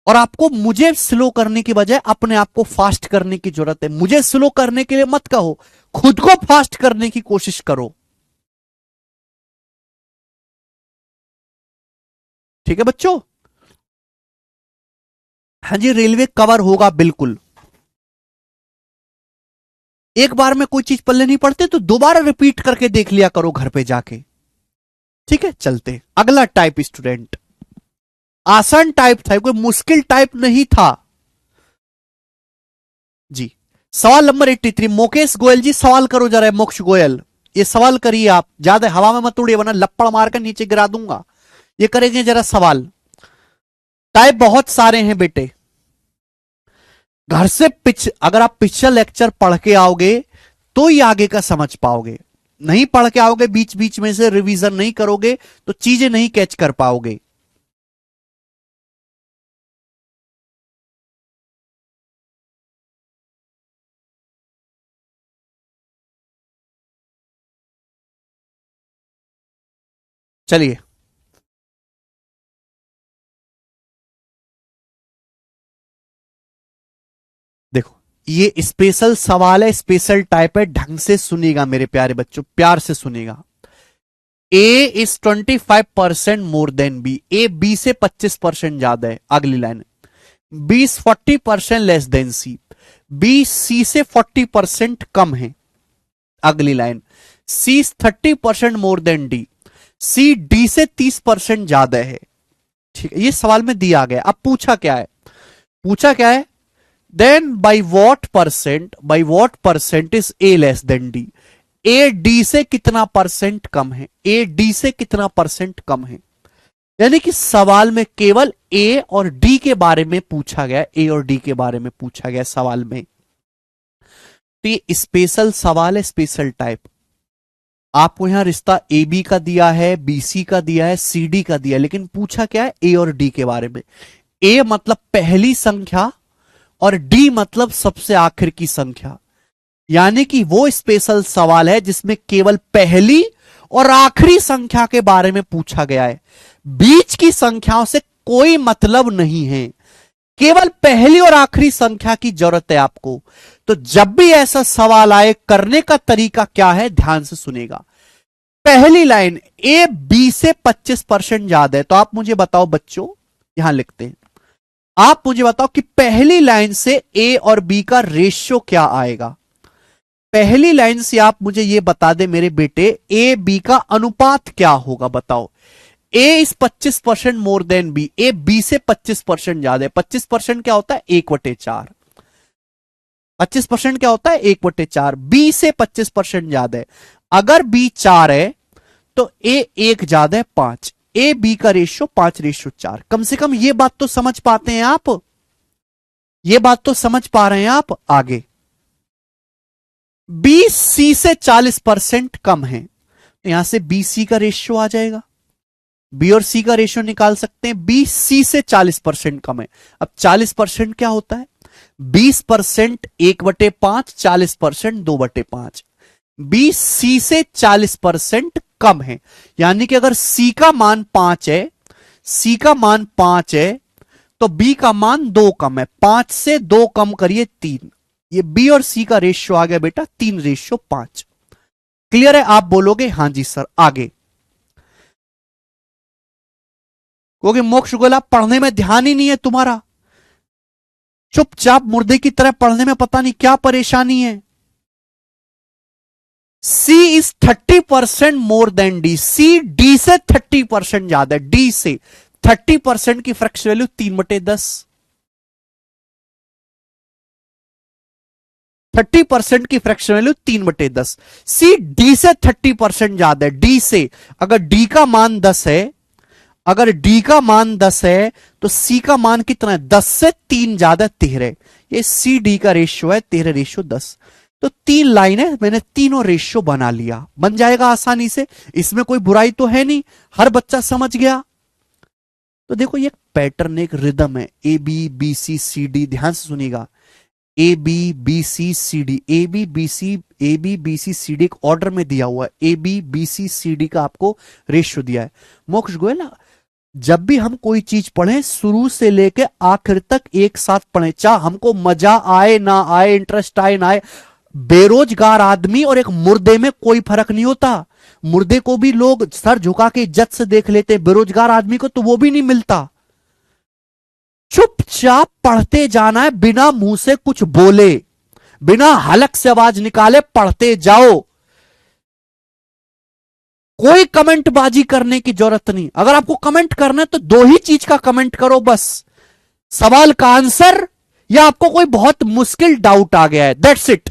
और आपको मुझे स्लो करने की बजाय अपने आप को फास्ट करने की जरूरत है। मुझे स्लो करने के लिए मत कहो, खुद को फास्ट करने की कोशिश करो। ठीक है बच्चों? हाँ जी, रेलवे कवर होगा बिल्कुल। एक बार में कोई चीज पल्ले नहीं पड़ते तो दोबारा रिपीट करके देख लिया करो घर पे जाके। ठीक है, चलते अगला टाइप स्टूडेंट। आसान टाइप था, कोई मुश्किल टाइप नहीं था जी। सवाल नंबर 83, मुकेश गोयल जी सवाल करो जरा। मोक्ष गोयल, ये सवाल करिए आप, ज्यादा हवा में मत उड़िए वरना लपड़ मारकर नीचे गिरा दूंगा। ये करेंगे जरा सवाल। टाइप बहुत सारे हैं बेटे, घर से अगर आप पिछला लेक्चर पढ़ के आओगे तो ही आगे का समझ पाओगे। नहीं पढ़ के आओगे, बीच बीच में से रिवीजन नहीं करोगे तो चीजें नहीं कैच कर पाओगे। चलिए देखो, ये स्पेशल सवाल है, स्पेशल टाइप है, ढंग से सुनिएगा मेरे प्यारे बच्चों, प्यार से सुनिएगा। A is 25% more than B, A B से 25% ज्यादा है। अगली line, B is 40% less than C, B C से 40% कम है। अगली line, C is 30% more than D, C D से 30% ज्यादा है। ठीक है, ये सवाल में दिया गया। अब पूछा क्या है, पूछा क्या है, then by what percent is A less than D, A D से कितना परसेंट कम है, ए डी से कितना परसेंट कम है। यानी कि सवाल में केवल ए और डी के बारे में पूछा गया, ए और डी के बारे में पूछा गया सवाल में। तो ये स्पेशल सवाल है, स्पेशल टाइप। आपको यहां रिश्ता ए बी का दिया है, बी सी का दिया है, सी डी का दिया है, लेकिन पूछा क्या है, ए और डी के बारे में। ए मतलब पहली संख्या और डी मतलब सबसे आखिर की संख्या। यानी कि वो स्पेशल सवाल है जिसमें केवल पहली और आखिरी संख्या के बारे में पूछा गया है, बीच की संख्याओं से कोई मतलब नहीं है, केवल पहली और आखिरी संख्या की जरूरत है आपको। तो जब भी ऐसा सवाल आए, करने का तरीका क्या है, ध्यान से सुनेगा। पहली लाइन, ए बी से 25% ज्यादा है, तो आप मुझे बताओ बच्चों, यहां लिखते हैं, आप मुझे बताओ कि पहली लाइन से ए और बी का रेशियो क्या आएगा। पहली लाइन से आप मुझे यह बता दे मेरे बेटे, ए बी का अनुपात क्या होगा, बताओ। A is 25% more than B, A B से 25% ज्यादा है। 25% क्या होता है, 1/4। 25% क्या होता है, 1/4। बी से 25% ज्यादा है। अगर बी 4 है तो ए 1 ज्यादा है, 5। ए बी का रेशियो 5:4। कम से कम ये बात तो समझ पाते हैं आप, ये बात तो समझ पा रहे हैं आप। आगे, बी सी से 40% कम है, तो यहां से बी सी का रेशियो आ जाएगा। बी और सी का रेशियो निकाल सकते हैं। बी सी से 40% कम है। अब 40% क्या होता है, 20% 1/5, 40% 2/5। बी सी से 40% कम है, यानी कि अगर सी का मान 5 है, सी का मान 5 है तो बी का मान 2 कम है। 5 से 2 कम करिए 3। ये बी और सी का रेशियो आ गया बेटा 3:5। क्लियर है? आप बोलोगे हां जी सर। आगे, क्योंकि मोक्ष गोला पढ़ने में ध्यान ही नहीं है तुम्हारा, चुपचाप मुर्दे की तरह पढ़ने में पता नहीं क्या परेशानी है। C is 30% more than D, C D से 30% ज्यादा है। डी से 30% की फ्रैक्शन वैल्यू 3/10। 30% की फ्रैक्शन वैल्यू 3/10। सी डी से 30% ज्यादा है। डी से, अगर डी का मान 10 है, अगर डी का मान 10 है तो सी का मान कितना है, 10 से 3 ज्यादा 13। ये सी डी का रेशियो है 13:10। तो 3 लाइन है, मैंने तीनों रेशियो बना लिया, बन जाएगा आसानी से। इसमें कोई बुराई तो है नहीं, हर बच्चा समझ गया। तो देखो, ये पैटर्न, एक रिदम है, A B B C C D. ध्यान से सुनिएगा, A B B C C D, A B B C, A B B C C D एक ऑर्डर में दिया हुआ है। A B B C C D का आपको रेशियो दिया है। मोक्ष गोयल, जब भी हम कोई चीज पढ़ें शुरू से लेके आखिर तक एक साथ पढ़ें, चाहे हमको मजा आए ना आए, इंटरेस्ट आए ना आए। बेरोजगार आदमी और एक मुर्दे में कोई फर्क नहीं होता। मुर्दे को भी लोग सर झुका के इज्जत से देख लेते हैं, बेरोजगार आदमी को तो वो भी नहीं मिलता। चुपचाप पढ़ते जाना है, बिना मुंह से कुछ बोले, बिना हलक से आवाज निकाले पढ़ते जाओ। कोई कमेंट बाजी करने की जरूरत नहीं। अगर आपको कमेंट करना है तो दो ही चीज का कमेंट करो बस, सवाल का आंसर या आपको कोई बहुत मुश्किल डाउट आ गया है, दैट्स इट,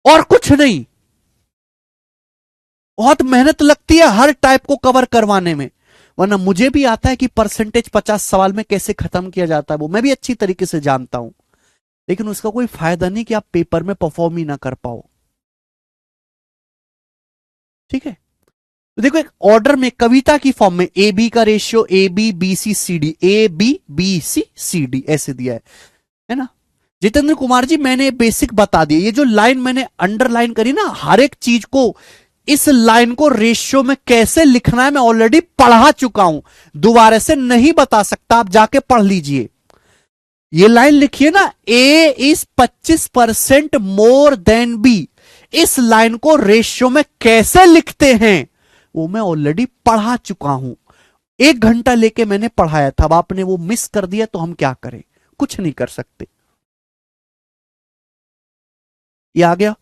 और कुछ नहीं। बहुत मेहनत लगती है हर टाइप को कवर करवाने में, वरना मुझे भी आता है कि परसेंटेज 50 सवाल में कैसे खत्म किया जाता है, वो मैं भी अच्छी तरीके से जानता हूं। लेकिन उसका कोई फायदा नहीं कि आप पेपर में परफॉर्म ही ना कर पाओ। ठीक है, तो देखो एक ऑर्डर में कविता की फॉर्म में ए बी का ratio A B B C C D, A B C C D ऐसे दिया है ना। जितेंद्र कुमार जी मैंने बेसिक बता दिया, ये जो लाइन मैंने अंडरलाइन करी ना, हर एक चीज को, इस लाइन को रेशियो में कैसे लिखना है मैं ऑलरेडी पढ़ा चुका हूं, दोबारा से नहीं बता सकता, आप जाके पढ़ लीजिए। ये लाइन लिखिए ना, ए इज 25% मोर देन बी, इस लाइन को रेशियो में कैसे लिखते हैं वो मैं ऑलरेडी पढ़ा चुका हूं। 1 घंटा लेके मैंने पढ़ाया था, अब आपने वो मिस कर दिया तो हम क्या करें, कुछ नहीं कर सकते। ये आ गया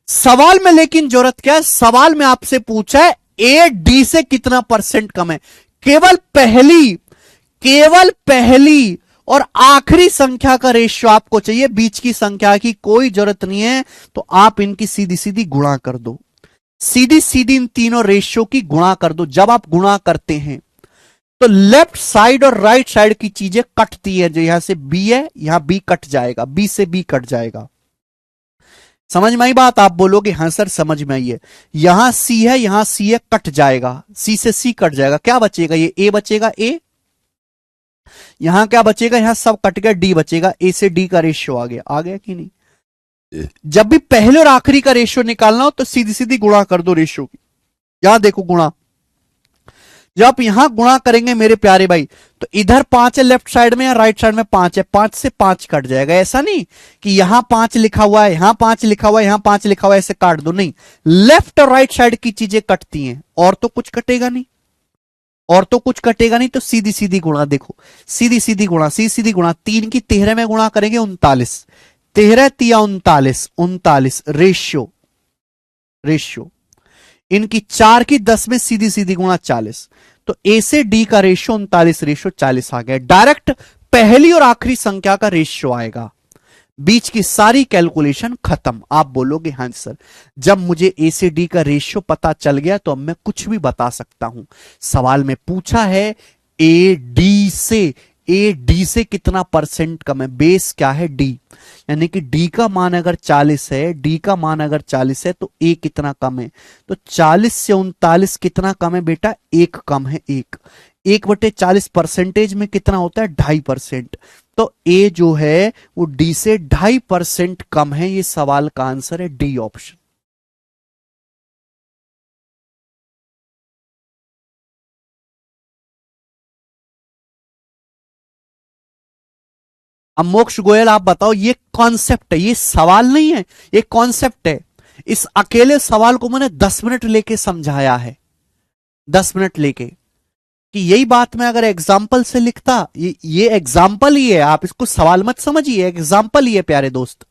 सवाल में। लेकिन जरूरत क्या है, सवाल में आपसे पूछा है ए डी से कितना परसेंट कम है, केवल पहली और आखिरी संख्या का रेशियो आपको चाहिए, बीच की संख्या की कोई जरूरत नहीं है। तो आप इनकी सीधी सीधी गुणा कर दो, सीधी सीधी इन तीनों रेशियो की गुणा कर दो। जब आप गुणा करते हैं तो लेफ्ट साइड और राइट साइड की चीजें कटती है, जो यहां से बी है यहां बी कट जाएगा, बी से बी कट जाएगा। समझ में आई बात, आप बोलोगे हां सर समझ में आई है। यहां सी है यहां सी है, कट जाएगा, सी से सी कट जाएगा, क्या बचेगा, ये ए बचेगा, ए यहां क्या बचेगा, यहां सब कट गया, डी बचेगा, ए से डी का रेशियो आ गया कि नहीं। जब भी पहले और आखिरी का रेशियो निकालना हो तो सीधी सीधी गुणा कर दो रेशियो की। यहां देखो गुणा, जब आप यहां गुणा करेंगे मेरे प्यारे भाई, तो इधर 5 है लेफ्ट साइड में या राइट साइड में 5 है, 5 से 5 कट जाएगा। ऐसा नहीं कि यहां 5 लिखा हुआ है यहां 5 लिखा हुआ है यहां 5 लिखा हुआ है ऐसे काट दो, नहीं, लेफ्ट और राइट साइड की चीजें कटती हैं, और तो कुछ कटेगा नहीं, और तो कुछ कटेगा नहीं। तो सीधी सीधी गुणा देखो, सीधी सीधी गुणा, सीधी सीधी गुणा, 3 की 13 में गुणा करेंगे 39, 13 तिया 39, 39 रेशियो इनकी 4 की 10 में सीधी सीधी गुणा 40, तो ए से डी का रेशियो 39 रेशियो 40 आ गया। डायरेक्ट पहली और आखिरी संख्या का रेशियो आएगा, बीच की सारी कैलकुलेशन खत्म। आप बोलोगे हां सर, जब मुझे ए से डी का रेशियो पता चल गया तो अब मैं कुछ भी बता सकता हूं। सवाल में पूछा है ए डी से कितना परसेंट कम है, बेस क्या है डी, यानी कि डी का मान अगर 40 है, डी का मान अगर 40 है तो ए कितना कम है, तो 40 से 39 कितना कम है बेटा, 1 कम है, 1/40 परसेंटेज में कितना होता है 2.5%, तो ए जो है वो डी से 2.5% कम है। ये सवाल का आंसर है डी ऑप्शन। अब मोक्ष गोयल आप बताओ, ये कॉन्सेप्ट है, ये सवाल नहीं है, ये कॉन्सेप्ट है। इस अकेले सवाल को मैंने 10 मिनट लेके समझाया है, 10 मिनट लेके, कि यही बात मैं अगर एग्जाम्पल से लिखता, ये एग्जाम्पल ही है, आप इसको सवाल मत समझिए, एग्जाम्पल ही है प्यारे दोस्त,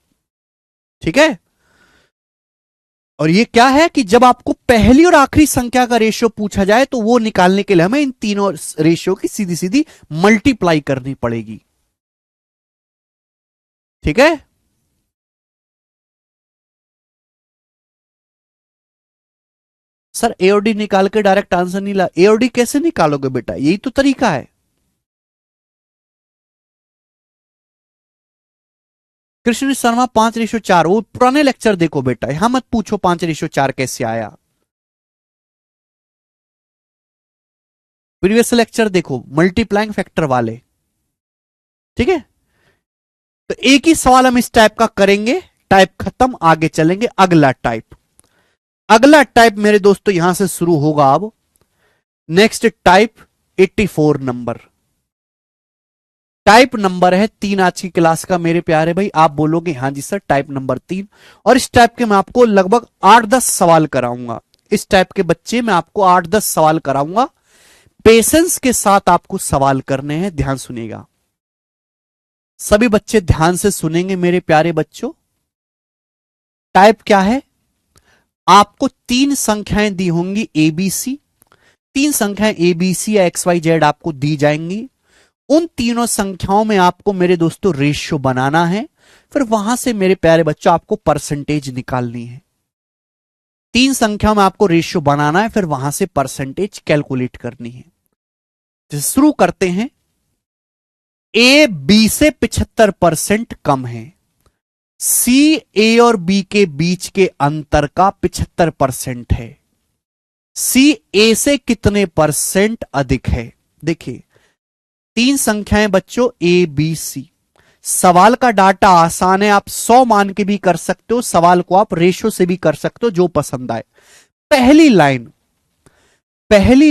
ठीक है। और ये क्या है कि जब आपको पहली और आखिरी संख्या का रेशियो पूछा जाए तो वो निकालने के लिए हमें इन तीनों रेशियो की सीधी सीधी मल्टीप्लाई करनी पड़ेगी, ठीक है। सर एओडी निकाल के डायरेक्ट आंसर नहीं ला, एओडी कैसे निकालोगे बेटा, यही तो तरीका है। कृष्ण शर्मा 5:4, वो पुराने लेक्चर देखो बेटा, यहां मत पूछो 5:4 कैसे आया, प्रीवियस लेक्चर देखो मल्टीप्लाइंग फैक्टर वाले, ठीक है। तो एक ही सवाल हम इस टाइप का करेंगे, टाइप खत्म, आगे चलेंगे अगला टाइप। अगला टाइप मेरे दोस्तों यहां से शुरू होगा अब। Next type 84 number. Type number है 3 आज की क्लास का मेरे प्यारे भाई। आप बोलोगे हाँ जी सर टाइप नंबर 3, और इस टाइप के मैं आपको लगभग 8-10 सवाल कराऊंगा। इस टाइप के बच्चे मैं आपको 8-10 सवाल कराऊंगा। पेशेंस के साथ आपको सवाल करने हैं, ध्यान सुनिएगा। सभी बच्चे ध्यान से सुनेंगे मेरे प्यारे बच्चों। टाइप क्या है? आपको 3 संख्याएं दी होंगी एबीसी। 3 संख्याएं एबीसी या एक्स वाई जेड आपको दी जाएंगी। उन तीनों संख्याओं में आपको मेरे दोस्तों रेशियो बनाना है, फिर वहां से मेरे प्यारे बच्चों आपको परसेंटेज निकालनी है। 3 संख्याओं में आपको रेशियो बनाना है, फिर वहां से परसेंटेज कैलकुलेट करनी है। तो शुरू करते हैं। ए बी से 75% कम है। सी ए और बी के बीच के अंतर का 75% है। सी ए से कितने परसेंट अधिक है? देखिए 3 संख्याएं बच्चों ए बी सी। सवाल का डाटा आसान है, आप 100 मान के भी कर सकते हो, सवाल को आप रेशो से भी कर सकते हो, जो पसंद आए। पहली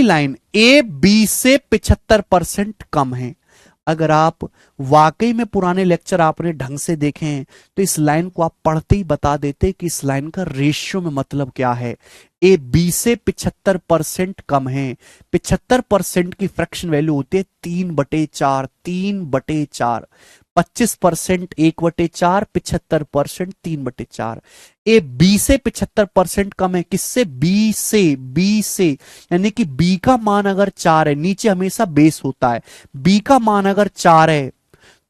लाइन ए बी से 75% कम है। अगर आप वाकई में पुराने लेक्चर आपने ढंग से देखे हैं तो इस लाइन को आप पढ़ते ही बता देते कि इस लाइन का रेशियो में मतलब क्या है। ए बी से 75% कम है। 75% की फ्रैक्शन वैल्यू होती है 3/4। 3/4 25% 1/4, 75% 3/4। ए बी से 75% कम है, किससे? बी से यानी कि बी का मान अगर 4 है, नीचे हमेशा बेस होता है, बी का मान अगर 4 है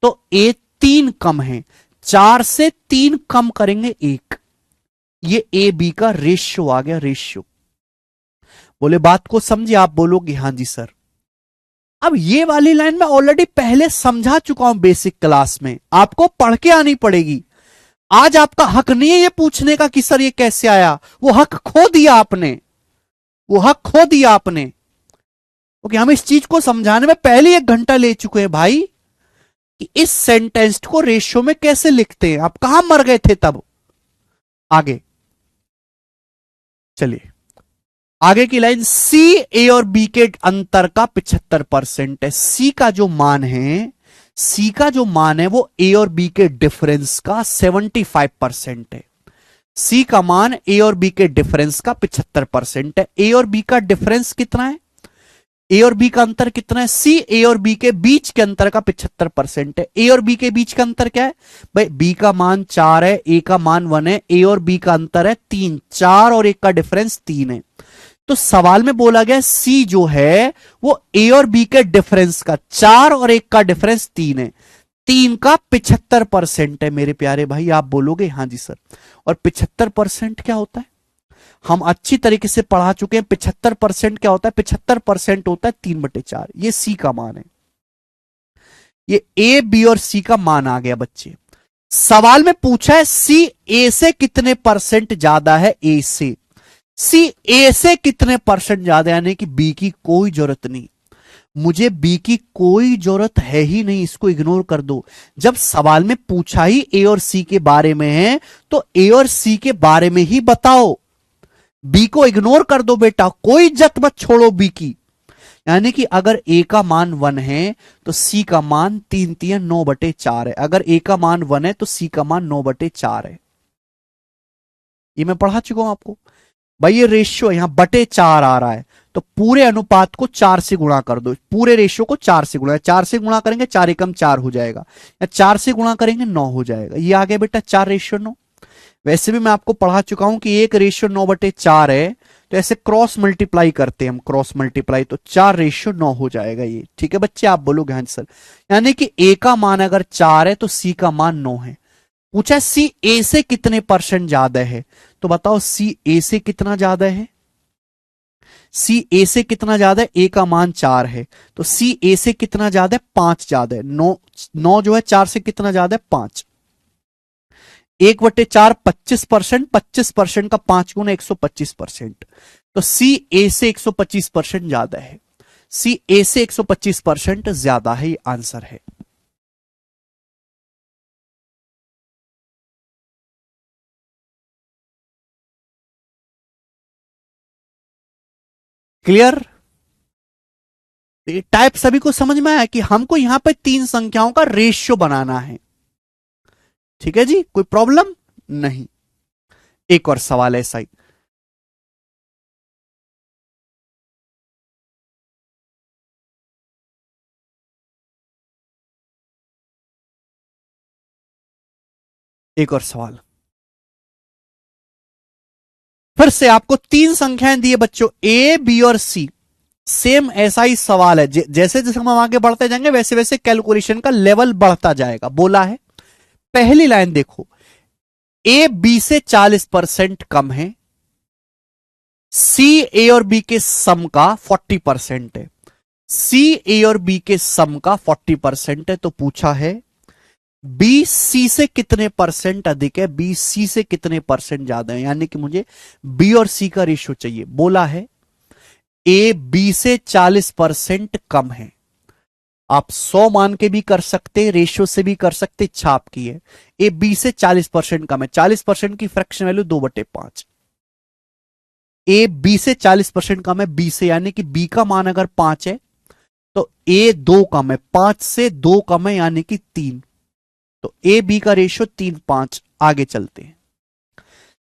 तो ए 3 कम है। 4 से 3 कम करेंगे 1। ये ए बी का रेशियो आ गया, रेशियो। बोले बात को समझे? आप बोलोगे हाँ जी सर। अब ये वाली लाइन मैं ऑलरेडी पहले समझा चुका हूं बेसिक क्लास में, आपको पढ़ के आनी पड़ेगी। आज आपका हक नहीं है ये पूछने का कि सर ये कैसे आया। वो हक खो दिया आपने, वो हक खो दिया आपने। क्योंकि हम इस चीज को समझाने में पहले 1 घंटा ले चुके हैं भाई, कि इस सेंटेंस को रेशियो में कैसे लिखते हैं। आप कहां मर गए थे तब। आगे चलिए, आगे की लाइन, सी ए और बी के अंतर का 75% है। सी का जो मान है, सी का जो मान है वो ए और बी के डिफरेंस का 75% है। सी का मान ए और बी के डिफरेंस का 75% है। ए और बी का डिफरेंस कितना है? ए और बी का अंतर कितना है? सी ए और बी के बीच के अंतर का 75% है। ए और बी के बीच का अंतर क्या है भाई? बी का मान 4 है, ए का मान 1 है, ए और बी का अंतर है 3। 4 और 1 का डिफरेंस 3 है। तो सवाल में बोला गया सी जो है वो ए और बी के डिफरेंस का, 4 और 1 का डिफरेंस 3 है, 3 का 75% है मेरे प्यारे भाई। आप बोलोगे हाँ जी सर। और 75% क्या होता है? हम अच्छी तरीके से पढ़ा चुके हैं। 75% क्या होता है? 75% होता है 3/4। ये सी का मान है। ये ए बी और सी का मान आ गया बच्चे। सवाल में पूछा है सी ए से कितने परसेंट ज्यादा है? ए से। सी ए से कितने परसेंट ज्यादा, यानी कि बी की कोई जरूरत नहीं। मुझे बी की कोई जरूरत है ही नहीं, इसको इग्नोर कर दो। जब सवाल में पूछा ही ए और सी के बारे में है तो ए और सी के बारे में ही बताओ। बी को इग्नोर कर दो बेटा, कोई इज्जत मत छोड़ो बी की। यानी कि अगर ए का मान 1 है तो सी का मान 3×3 9/4 है। अगर ए का मान 1 है तो सी का मान 9/4 है। ये मैं पढ़ा चुका हूं आपको भाई। ये रेशियो यहां /4 आ रहा है तो पूरे अनुपात को 4 से गुणा कर दो। पूरे रेशियो को 4 से गुणा, 4 से गुणा करेंगे 4 एकम 4 हो जाएगा, या 4 से गुणा करेंगे 9 हो जाएगा। ये आ गया बेटा 4:9। वैसे भी मैं आपको पढ़ा चुका हूं कि एक रेशियो 9/4 है, तो ऐसे क्रॉस मल्टीप्लाई करते हैं हम, क्रॉस मल्टीप्लाई, तो 4:9 हो जाएगा ये। ठीक है बच्चे, आप बोलोगे हाँ सर। यानी कि ए का मान अगर 4 है तो सी का मान 9 है। पूछा सी ए से कितने परसेंट ज्यादा है, तो बताओ सी ए से कितना ज्यादा है? सी ए से कितना ज्यादा है? ए का मान 4 है तो सी ए से कितना ज्यादा है? 5 ज्यादा है। 9 9 जो है 4 से कितना ज्यादा है? 5। 1/4 25%, 25% का 5 गुना 125%। तो सी ए से 125% ज्यादा है। सी ए से 125% ज्यादा है, ये आंसर है। क्लियर? तो ये टाइप सभी को समझ में आया कि हमको यहां पे तीन संख्याओं का रेशियो बनाना है। ठीक है जी, कोई प्रॉब्लम नहीं। एक और सवाल ऐसा ही। एक और सवाल, फिर से आपको तीन संख्याएं दी है बच्चों, ए बी और सी। सेम ऐसा ही सवाल है, जैसे जैसे हम आगे बढ़ते जाएंगे वैसे वैसे कैलकुलेशन का लेवल बढ़ता जाएगा। बोला है, पहली लाइन देखो, ए बी से 40% कम है, सी ए और बी के सम का 40% है। सी ए और बी के सम का 40% है, तो पूछा है बी सी से कितने परसेंट अधिक है, बी सी से कितने परसेंट ज्यादा है, यानी कि मुझे बी और सी का रेशियो चाहिए। बोला है ए बी से 40% कम है। आप 100 मान के भी कर सकते, रेशियो से भी कर सकते, इच्छा आपकी है। ए बी से 40% कम है, 40% की फ्रैक्शन वैल्यू 2/5। ए बी से 40% कम है बी से, यानी कि बी का मान अगर 5 है तो ए 2 कम है, 5 से 2 कम है यानी कि 3। तो ए बी का रेशियो 3:5। आगे चलते हैं।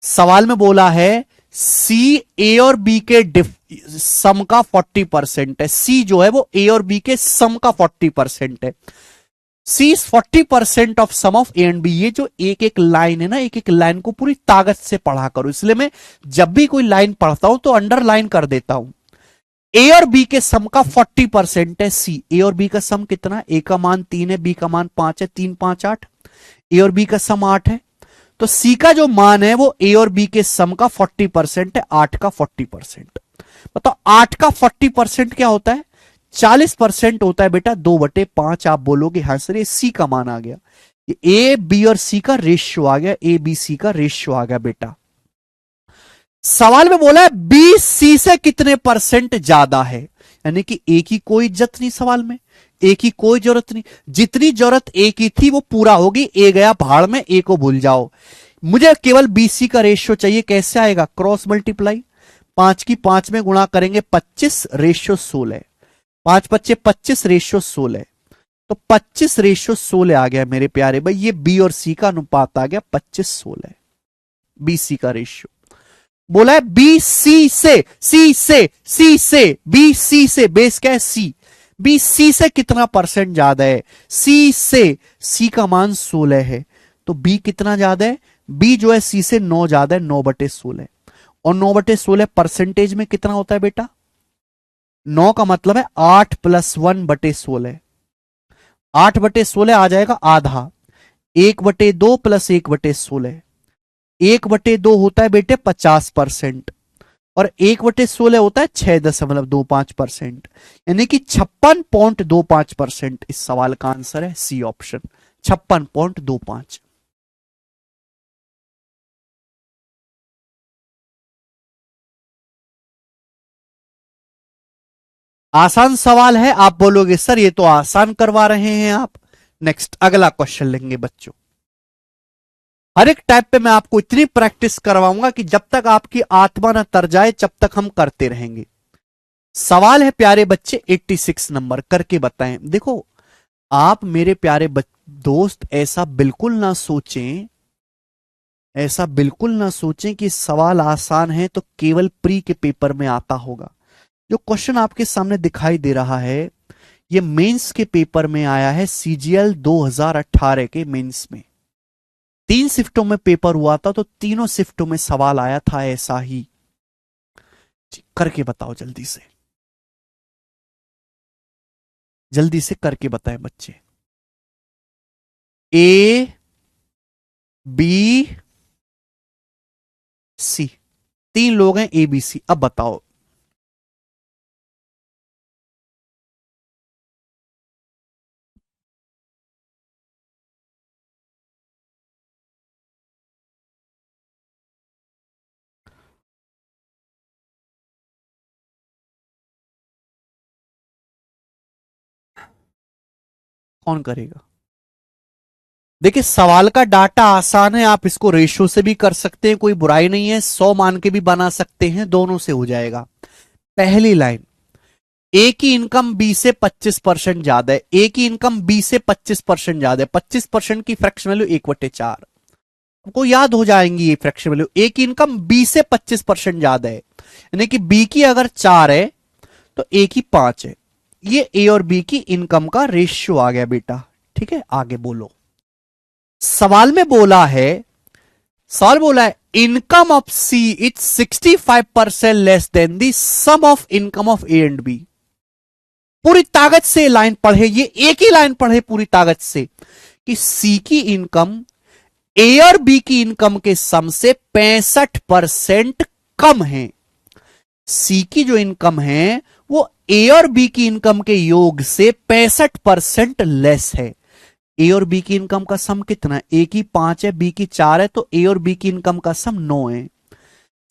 सवाल में बोला है सी ए और बी के सम का 40% है। सी जो है वो ए और बी के सम का 40% है। C is 40% of sum of A and B. ये जो एक एक लाइन है ना, एक एक लाइन को पूरी ताकत से पढ़ा करो, इसलिए मैं जब भी कोई लाइन पढ़ता हूं तो अंडरलाइन कर देता हूं। ए और बी के सम का 40% है सी। ए और बी का सम कितना, ए का मान 3 है, बी का मान 5 है, 3 5 8। ए और बी का सम 8 है, तो सी का जो मान है वो ए और बी के सम का 40% है, 8 का 40%। मतलब 8 का 40% क्या होता है, 40% होता है बेटा 2/5। आप बोलोगे हाँ सर ये सी का मान आ गया, ये ए बी और सी का रेशियो आ गया, ए बी सी का रेशियो आ गया बेटा। सवाल में बोला है बी सी से कितने परसेंट ज्यादा है, यानी कि ए की कोई इज्जत नहीं सवाल में, ए की कोई जरूरत नहीं, जितनी जरूरत ए की थी वो पूरा होगी, ए गया भाड़ में, ए को भूल जाओ। मुझे केवल बी सी का रेशियो चाहिए, कैसे आएगा, क्रॉस मल्टीप्लाई, 5 की 5 में गुणा करेंगे 25 रेशियो 16, 5 बच्चे 25 रेशियो 16, तो 25 रेशियो 16 आ गया मेरे प्यारे भाई। ये बी और सी का अनुपात आ गया 25:16, बी सी का रेशियो। बोला है बी सी से, बी सी से, बेस क्या है सी, बी सी से कितना परसेंट ज्यादा है, सी से, सी का मान 16 है, तो बी कितना ज्यादा है, बी जो है सी से 9 ज्यादा है, 9/16। और 9/16 परसेंटेज में कितना होता है बेटा, 9 का मतलब है 8 + 1/16, 8/16 आ जाएगा आधा, 1/2 + 1/16, 1/2 होता है बेटे 50%, और 1/16 होता है 6.25%, यानी कि 56.25%। इस सवाल का आंसर है सी ऑप्शन, 56.25। आसान सवाल है, आप बोलोगे सर ये तो आसान करवा रहे हैं आप। नेक्स्ट अगला क्वेश्चन लेंगे बच्चों। हर एक टाइप पे मैं आपको इतनी प्रैक्टिस करवाऊंगा कि जब तक आपकी आत्मा न तर जाए जब तक हम करते रहेंगे। सवाल है प्यारे बच्चे 86 नंबर, करके बताएं। देखो आप मेरे प्यारे दोस्त ऐसा बिल्कुल ना सोचें, ऐसा बिल्कुल ना सोचें कि सवाल आसान है तो केवल प्री के पेपर में आता होगा। जो क्वेश्चन आपके सामने दिखाई दे रहा है ये मेंस के पेपर में आया है, सीजीएल 2018 के मेंस में। 3 शिफ्टों में पेपर हुआ था, तो तीनों शिफ्टों में सवाल आया था ऐसा ही। करके बताओ जल्दी से, जल्दी से करके बताएं बच्चे। ए बी सी, 3 लोग हैं ए बी सी। अब बताओ कौन करेगा। देखिए सवाल का डाटा आसान है, आप इसको रेशियो से भी कर सकते हैं, कोई बुराई नहीं है, 100 मान के भी बना सकते हैं, दोनों से हो जाएगा। पहली लाइन, ए की इनकम बी से 25% ज्यादा है, ए की इनकम बी से 25% ज्यादा है, 25% की फ्रैक्शन वैल्यू 1/4, आपको याद हो जाएंगी ये फ्रैक्शन वैल्यू। ए की इनकम बी से 25% ज्यादा है, यानी कि बी की अगर 4 है तो ए की 5 है। ये ए और बी की इनकम का रेशियो आ गया बेटा। ठीक है, आगे बोलो। सवाल में बोला है, सवाल बोला है income of C is 65% less than the sum of income of A and B. पूरी ताकत से लाइन पढ़े, ये एक ही लाइन पढ़े पूरी ताकत से कि सी की इनकम ए और बी की इनकम के सम से 65% कम है। सी की जो इनकम है वो ए और बी की इनकम के योग से 65% लेस है। ए और बी की इनकम का सम कितना है? ए की 5 है, बी की 4 है, तो ए और बी की इनकम का सम 9 है।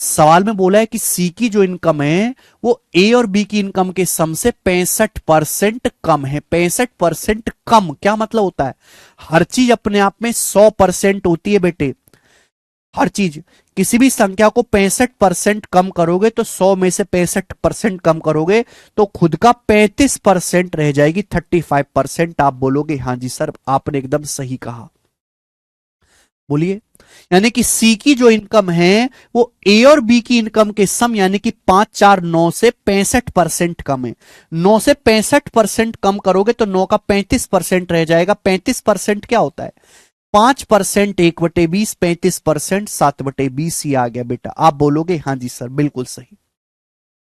सवाल में बोला है कि सी की जो इनकम है वो ए और बी की इनकम के सम से 65% कम है। 65% कम क्या मतलब होता है? हर चीज अपने आप में 100% होती है बेटे। हर चीज, किसी भी संख्या को 65% कम करोगे तो 100 में से 65% कम करोगे तो खुद का 35% रह जाएगी, 35%। आप बोलोगे हाँ जी सर आपने एकदम सही कहा, बोलिए। यानी कि सी की जो इनकम है वो ए और बी की इनकम के सम यानी कि 5 4 9 से 65% कम है। 9 से 65% कम करोगे तो 9 का 35% रह जाएगा। 35% क्या होता है? 5% 1/20, 35% 7/20। ही आ गया बेटा। आप बोलोगे हाँ जी सर बिल्कुल सही।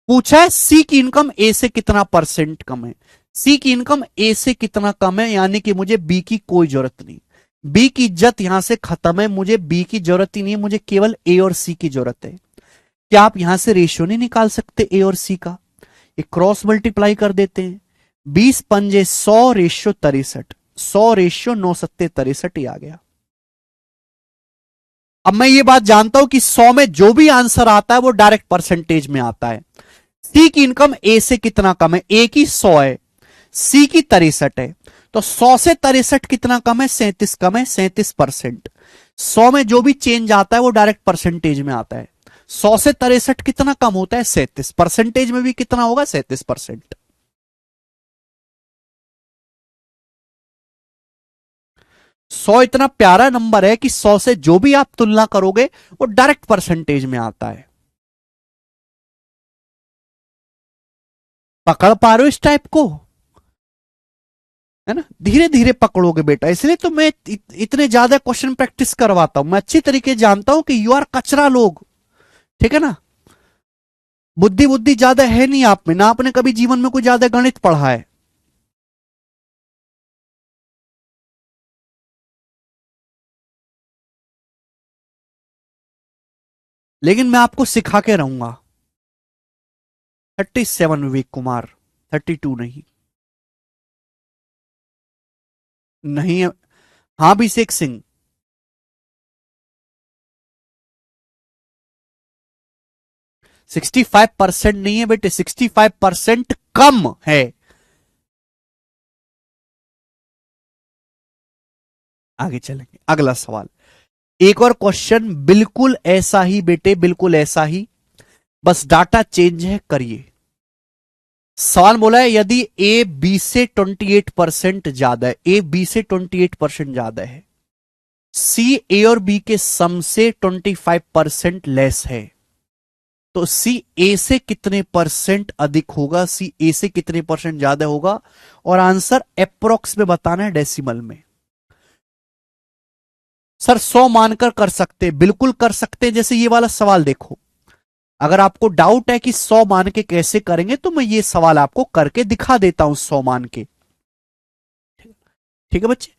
पूछा है सी की इनकम ए से कितना परसेंट कम है। सी की इनकम ए से कितना कम है, यानी कि मुझे बी की कोई जरूरत नहीं। बी की इज्जत यहां से खत्म है, मुझे बी की जरूरत ही नहीं है, मुझे केवल ए और सी की जरूरत है। क्या आप यहां से रेशियो नहीं निकाल सकते ए और सी का? एक क्रॉस मल्टीप्लाई कर देते हैं। 20 पंजे 100 रेशियो 63, 100 रेशियो 9 सत्ते 63 ही आ गया। अब मैं ये बात जानता हूं कि 100 में जो भी आंसर आता है वो डायरेक्ट परसेंटेज में आता है। सी की इनकम ए से कितना कम है? ए की 100 है, सी की 63 है, तो 100 से 63 कितना कम है? 37 कम है, 37%। 100 में जो भी चेंज आता है वो डायरेक्ट परसेंटेज में आता है। 100 से 63 कितना कम होता है? 37। परसेंटेज में भी कितना होगा? 37%। 100 इतना प्यारा नंबर है कि 100 से जो भी आप तुलना करोगे वो डायरेक्ट परसेंटेज में आता है। पकड़ पा रहे हो इस टाइप को? है ना, धीरे धीरे पकड़ोगे बेटा, इसलिए तो मैं इतने ज्यादा क्वेश्चन प्रैक्टिस करवाता हूं। मैं अच्छी तरीके जानता हूं कि यू आर कचरा लोग, ठीक है ना। बुद्धि बुद्धि ज्यादा है नहीं आप में, ना आपने कभी जीवन में कोई ज्यादा गणित पढ़ा है। लेकिन मैं आपको सिखा के रहूंगा। 37 विवेक कुमार, 32 नहीं। नहीं है। हाँ अभिषेक सिंह। 65% नहीं है बेटे, 65% कम है। आगे चलेंगे, अगला सवाल। एक और क्वेश्चन बिल्कुल ऐसा ही बेटे, बिल्कुल ऐसा ही, बस डाटा चेंज है, करिए। सवाल बोला है यदि ए बी से 28% ज्यादा है, ए बी से 28% ज्यादा है, सी ए और बी के सम से 25% लेस है, तो सी ए से कितने परसेंट अधिक होगा? सी ए से कितने परसेंट ज्यादा होगा? और आंसर अप्रोक्स में बताना है, डेसिमल में। सर 100 मानकर कर सकते हैं, बिल्कुल कर सकते हैं। जैसे ये वाला सवाल देखो, अगर आपको डाउट है कि 100 मान के कैसे करेंगे तो मैं ये सवाल आपको करके दिखा देता हूं 100 मान के। ठीक है बच्चे,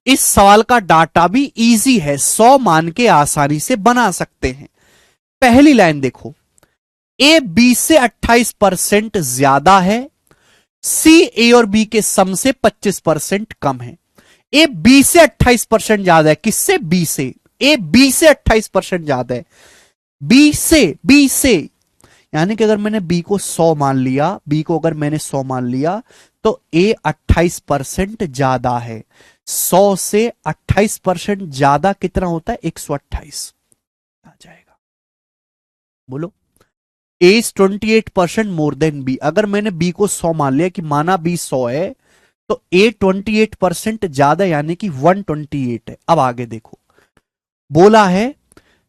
इस सवाल का डाटा भी इजी है, 100 मान के आसानी से बना सकते हैं। पहली लाइन देखो, ए बी से 28% ज्यादा है, सी ए और बी के सम से 25% कम है। ए बी से 28% ज्यादा है, किससे? बी से। ए बी से 28% ज्यादा है, बी से यानी कि अगर मैंने बी को 100 मान लिया, बी को अगर मैंने 100 मान लिया तो ए 28% ज्यादा है। 100 से 28% ज्यादा कितना होता है? 128 आ जाएगा। बोलो, ए इज 28% मोर देन बी। अगर मैंने बी को 100 मान लिया कि माना बी 100 है तो ए 28% ज्यादा यानी कि 128 है। अब आगे देखो, बोला है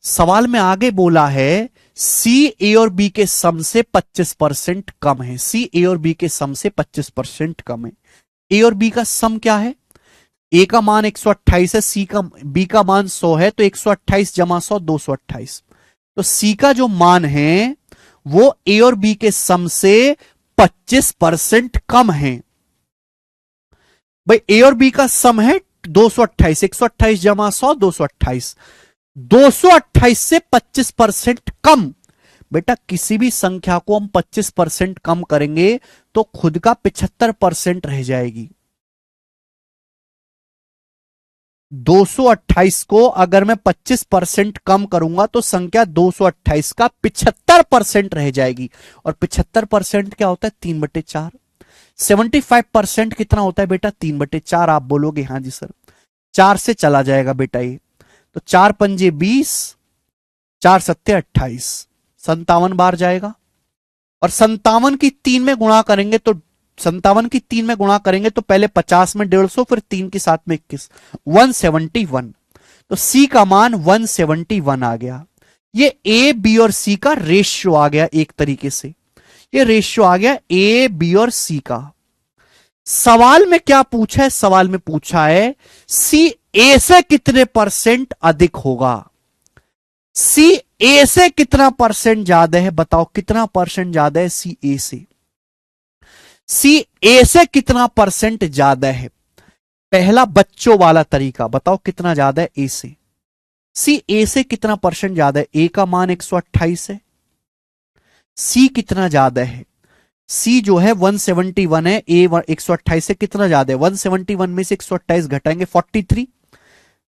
सवाल में आगे बोला है सी ए और बी के सम से 25% कम है। सी ए और बी के सम से 25% कम है। ए और बी का सम क्या है? ए का मान 128 है, सी का बी का मान 100 है, तो 128 जमा 100 228। तो सी का जो मान है वो ए और बी के सम से 25% कम है। भाई ए और बी का सम है 228, 128 जमा 100 228, 228 से 25% कम। बेटा किसी भी संख्या को हम 25% कम करेंगे तो खुद का 75% रह जाएगी। 228 को अगर मैं 25% कम करूंगा तो संख्या 228 का 75% रह जाएगी। और 75% क्या होता है? 3/4। 75% कितना होता है बेटा? 3/4। आप बोलोगे हाँ जी सर, 4 से चला जाएगा बेटा ये, तो 4 पंजे 20, 4 सत्ते 28, 57 बार जाएगा। और 57 की 3 में गुणा करेंगे तो 57 की 3 में गुणा करेंगे तो पहले 50 में 150, फिर 3 के साथ में 21, 171। तो सी का मान 171 आ गया। ये ए बी और सी का रेशियो आ गया। एक तरीके से ये रेशियो आ गया ए बी और सी का। सवाल में क्या पूछा है? सवाल में पूछा है सी ए से कितने % अधिक होगा। सी ए से कितना % ज्यादा है? बताओ कितना % ज्यादा है सी ए से? सी ए से कितना % ज्यादा है? पहला बच्चों वाला तरीका, बताओ कितना ज्यादा है ए से? सी ए से कितना % ज्यादा है? ए का मान 128 है, सी कितना ज्यादा है? सी जो है 171 है, ए 128 से कितना ज्यादा है? 171 में से 128 घटाएंगे 43,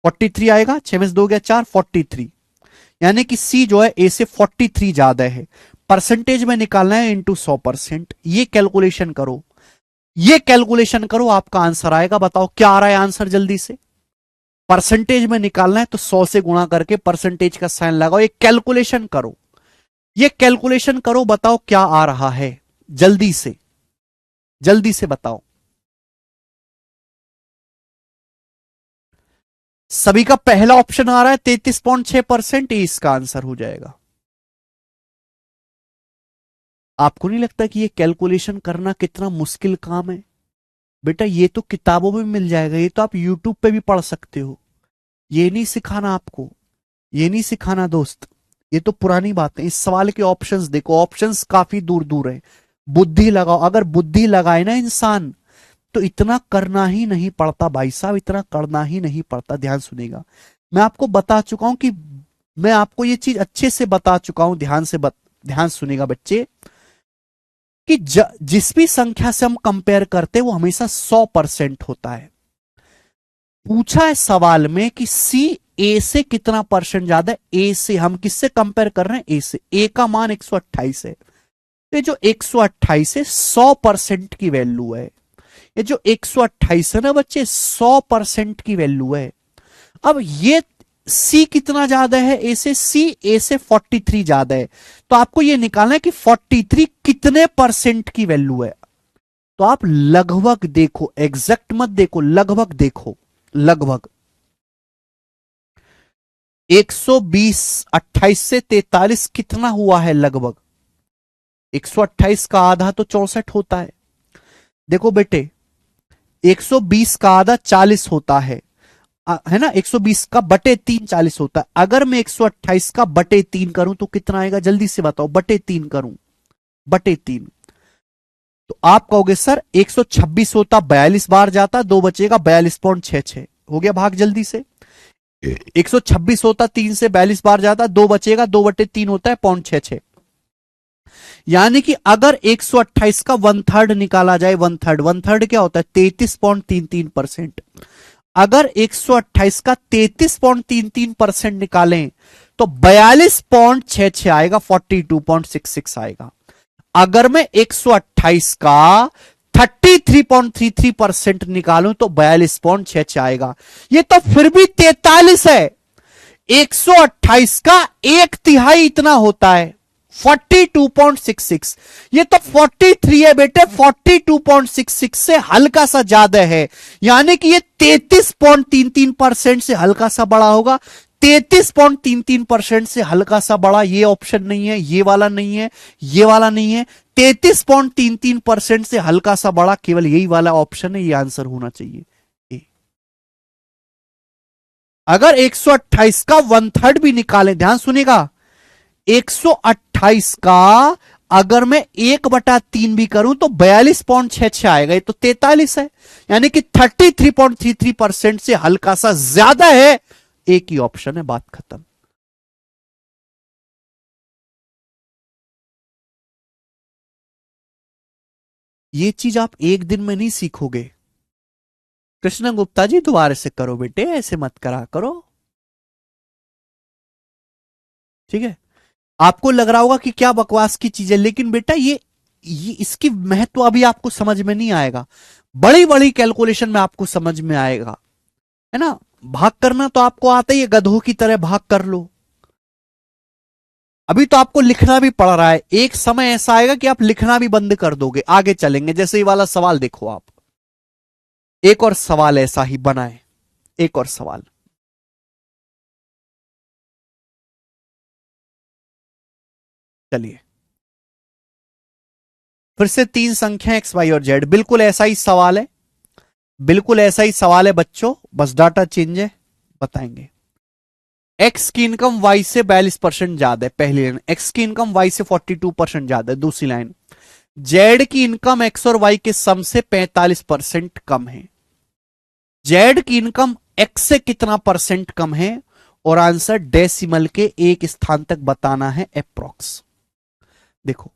43 आएगा। 6 में से 2 गया 4, 43। यानी कि सी जो है ए से 43 ज्यादा है। परसेंटेज में निकालना है इंटू 100%। ये कैलकुलेशन करो, ये कैलकुलेशन करो, आपका आंसर आएगा। बताओ क्या आ रहा है आंसर जल्दी से? परसेंटेज में निकालना है तो 100 से गुणा करके परसेंटेज का साइन लगाओ। ये कैलकुलेशन करो, ये कैलकुलेशन करो, बताओ क्या आ रहा है जल्दी से, जल्दी से बताओ। सभी का पहला ऑप्शन आ रहा है 33.6%, इसका आंसर हो जाएगा। आपको नहीं लगता कि ये कैलकुलेशन करना कितना मुश्किल काम है? बेटा ये तो किताबों में मिल जाएगा, ये तो आप यूट्यूब पे भी पढ़ सकते हो। ये नहीं सिखाना आपको, ये नहीं सिखाना दोस्त, ये तो पुरानी बात है। इस सवाल के ऑप्शंस देखो, ऑप्शंस काफी दूर दूर है। बुद्धि लगाओ, अगर बुद्धि लगाए ना इंसान तो इतना करना ही नहीं पड़ता भाई साहब, इतना करना ही नहीं पड़ता। ध्यान सुनेगा, मैं आपको बता चुका हूं कि मैं आपको ये चीज अच्छे से बता चुका हूं। ध्यान सुनेगा बच्चे कि जिस भी संख्या से हम कंपेयर करते हैं वो हमेशा 100% होता है। पूछा है सवाल में कि सी ए से कितना % ज्यादा है? ए से हम किससे कंपेयर कर रहे हैं? ए से। ए का मान 128 है, ये जो 128 है 100% की वैल्यू है। ये जो 128 है ना बच्चे 100% की वैल्यू है। अब ये सी कितना ज्यादा है ए से? सी ए से 43 ज्यादा है। तो आपको ये निकालना है कि 43 कितने % की वैल्यू है। तो आप लगभग देखो, एग्जैक्ट मत देखो, लगभग देखो। लगभग 120, 28 से 43 कितना हुआ है? लगभग 128 का आधा तो 64 होता है। देखो बेटे 120 का आधा 40 होता है ना? 120 का बटे 3 40 होता है। अगर मैं 128 का बटे 3 करूं तो कितना आएगा? जल्दी से बताओ। बटे 3 करूं, बटे 3 तो आप कहोगे सर 126 होता 42 बार जाता, 2 बचेगा 42.66 हो गया भाग। जल्दी से 126 होता 3 से 42 बार जाता, 2 बचेगा, 2/3 होता है 0.66। यानी कि अगर 128 का 1/3 निकाला जाए, 1/3 क्या होता है? 33.33%। अगर 128 का 33.33% निकालें तो 42.66 आएगा, 42.66 आएगा। अगर मैं 128 का 33.33% निकालूं तो 42.66 आएगा। ये तो फिर भी 43 है। 128 का 1/3 इतना होता है, 42.66। ये तो 43 है बेटे, 42.66 से हल्का सा ज्यादा है, यानी कि ये 33.33% से हल्का सा बड़ा होगा। 33.33% से हल्का सा बड़ा, ये ऑप्शन नहीं है, ये वाला नहीं है, ये वाला नहीं है। 33.33% से हल्का सा बड़ा केवल यही वाला ऑप्शन है, ये आंसर होना चाहिए ए। अगर 128 का 1/3 भी निकालें, ध्यान सुनिएगा, 128 का अगर मैं 1/3 भी करूं तो 42.66 आएगा, ये तो 43 है, यानी कि 33.33% से हल्का सा ज्यादा है। एक ही ऑप्शन है, बात खत्म। ये चीज आप एक दिन में नहीं सीखोगे। कृष्ण गुप्ता जी दोबारा से करो बेटे, ऐसे मत करा करो, ठीक है। आपको लग रहा होगा कि क्या बकवास की चीज है, लेकिन बेटा ये इसकी महत्व अभी आपको समझ में नहीं आएगा। बड़ी बड़ी कैलकुलेशन में आपको समझ में आएगा, है ना। भाग करना तो आपको आता ही है, गधों की तरह भाग कर लो। अभी तो आपको लिखना भी पड़ रहा है, एक समय ऐसा आएगा कि आप लिखना भी बंद कर दोगे। आगे चलेंगे, जैसे ये वाला सवाल देखो आप, एक और सवाल ऐसा ही बनाए, एक और सवाल। चलिए, फिर से 3 संख्या एक्स वाई और जेड, बिल्कुल ऐसा ही सवाल है, बिल्कुल ऐसा ही सवाल है बच्चों, बस डाटा चेंज है, बताएंगे। एक्स की इनकम वाई से 42% ज्यादा है, पहली लाइन। एक्स की इनकम वाई से 42% ज्यादा है, दूसरी लाइन। जेड की इनकम एक्स और वाई के सम से 45% कम है। जेड की इनकम एक्स से कितना परसेंट कम है, और आंसर डेसिमल के एक स्थान तक बताना है, अप्रोक्स। देखो,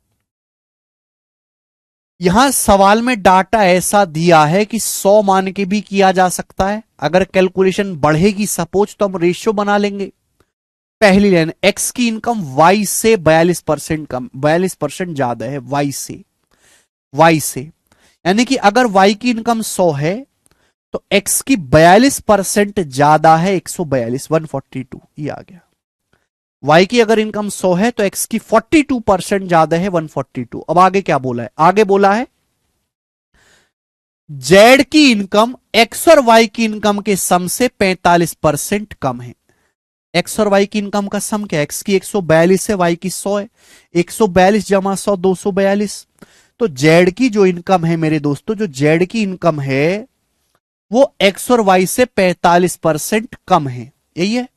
यहां सवाल में डाटा ऐसा दिया है कि 100 मान के भी किया जा सकता है। अगर कैलकुलेशन बढ़ेगी सपोज तो हम रेशियो बना लेंगे। पहली लाइन, एक्स की इनकम वाई से 42% कम, 42% ज्यादा है वाई से, यानी कि अगर वाई की इनकम 100 है तो एक्स की 42% ज्यादा है, 142, 142, ये आ गया। वाई की अगर इनकम 100 है तो एक्स की 42% ज्यादा है, 142। अब आगे क्या बोला है, आगे बोला है जेड की इनकम एक्स और वाई की इनकम के सम से 45% कम है। एक्स और वाई की इनकम का सम क्या है, एक्स की 142 है, वाई की 100 है, 142 जमा 100 242। तो जेड की जो इनकम है मेरे दोस्तों, जो जेड की इनकम है वो एक्स और वाई से 45% कम है, यही है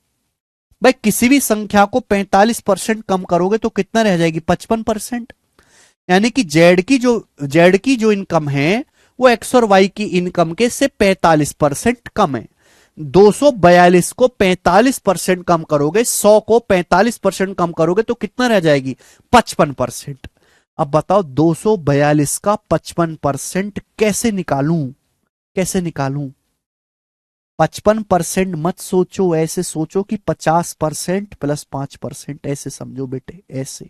भाई। किसी भी संख्या को 45% कम करोगे तो कितना रह जाएगी, 55%। यानी कि जेड की जो इनकम है वो एक्स और वाई की इनकम के से 45% कम है। 242 को 45% कम करोगे, 100 को 45% कम करोगे तो कितना रह जाएगी, 55%। अब बताओ 242 का 55% कैसे निकालूं, कैसे निकालूं। 55% मत सोचो, ऐसे सोचो कि 50% प्लस 5%, ऐसे समझो बेटे, ऐसे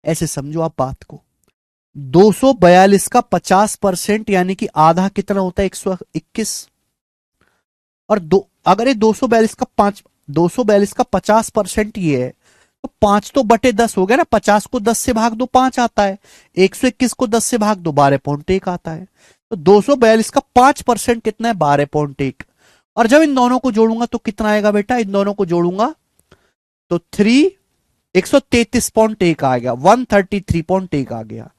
ऐसे समझो आप बात को। 242 का 50% यानी कि आधा कितना होता है, 121। और अगर ये 242 का 242 का 50% ये है तो 5 तो बटे 10 हो गया ना। 50 को 10 से भाग दो 5 आता है, 121 को 10 से भाग दो 12.1 आता है। तो 242 का 5% कितना है, 12.1। और जब इन दोनों को जोड़ूंगा तो कितना आएगा बेटा, इन दोनों को जोड़ूंगा तो 133.1 आ गया, 133.1 आ गया।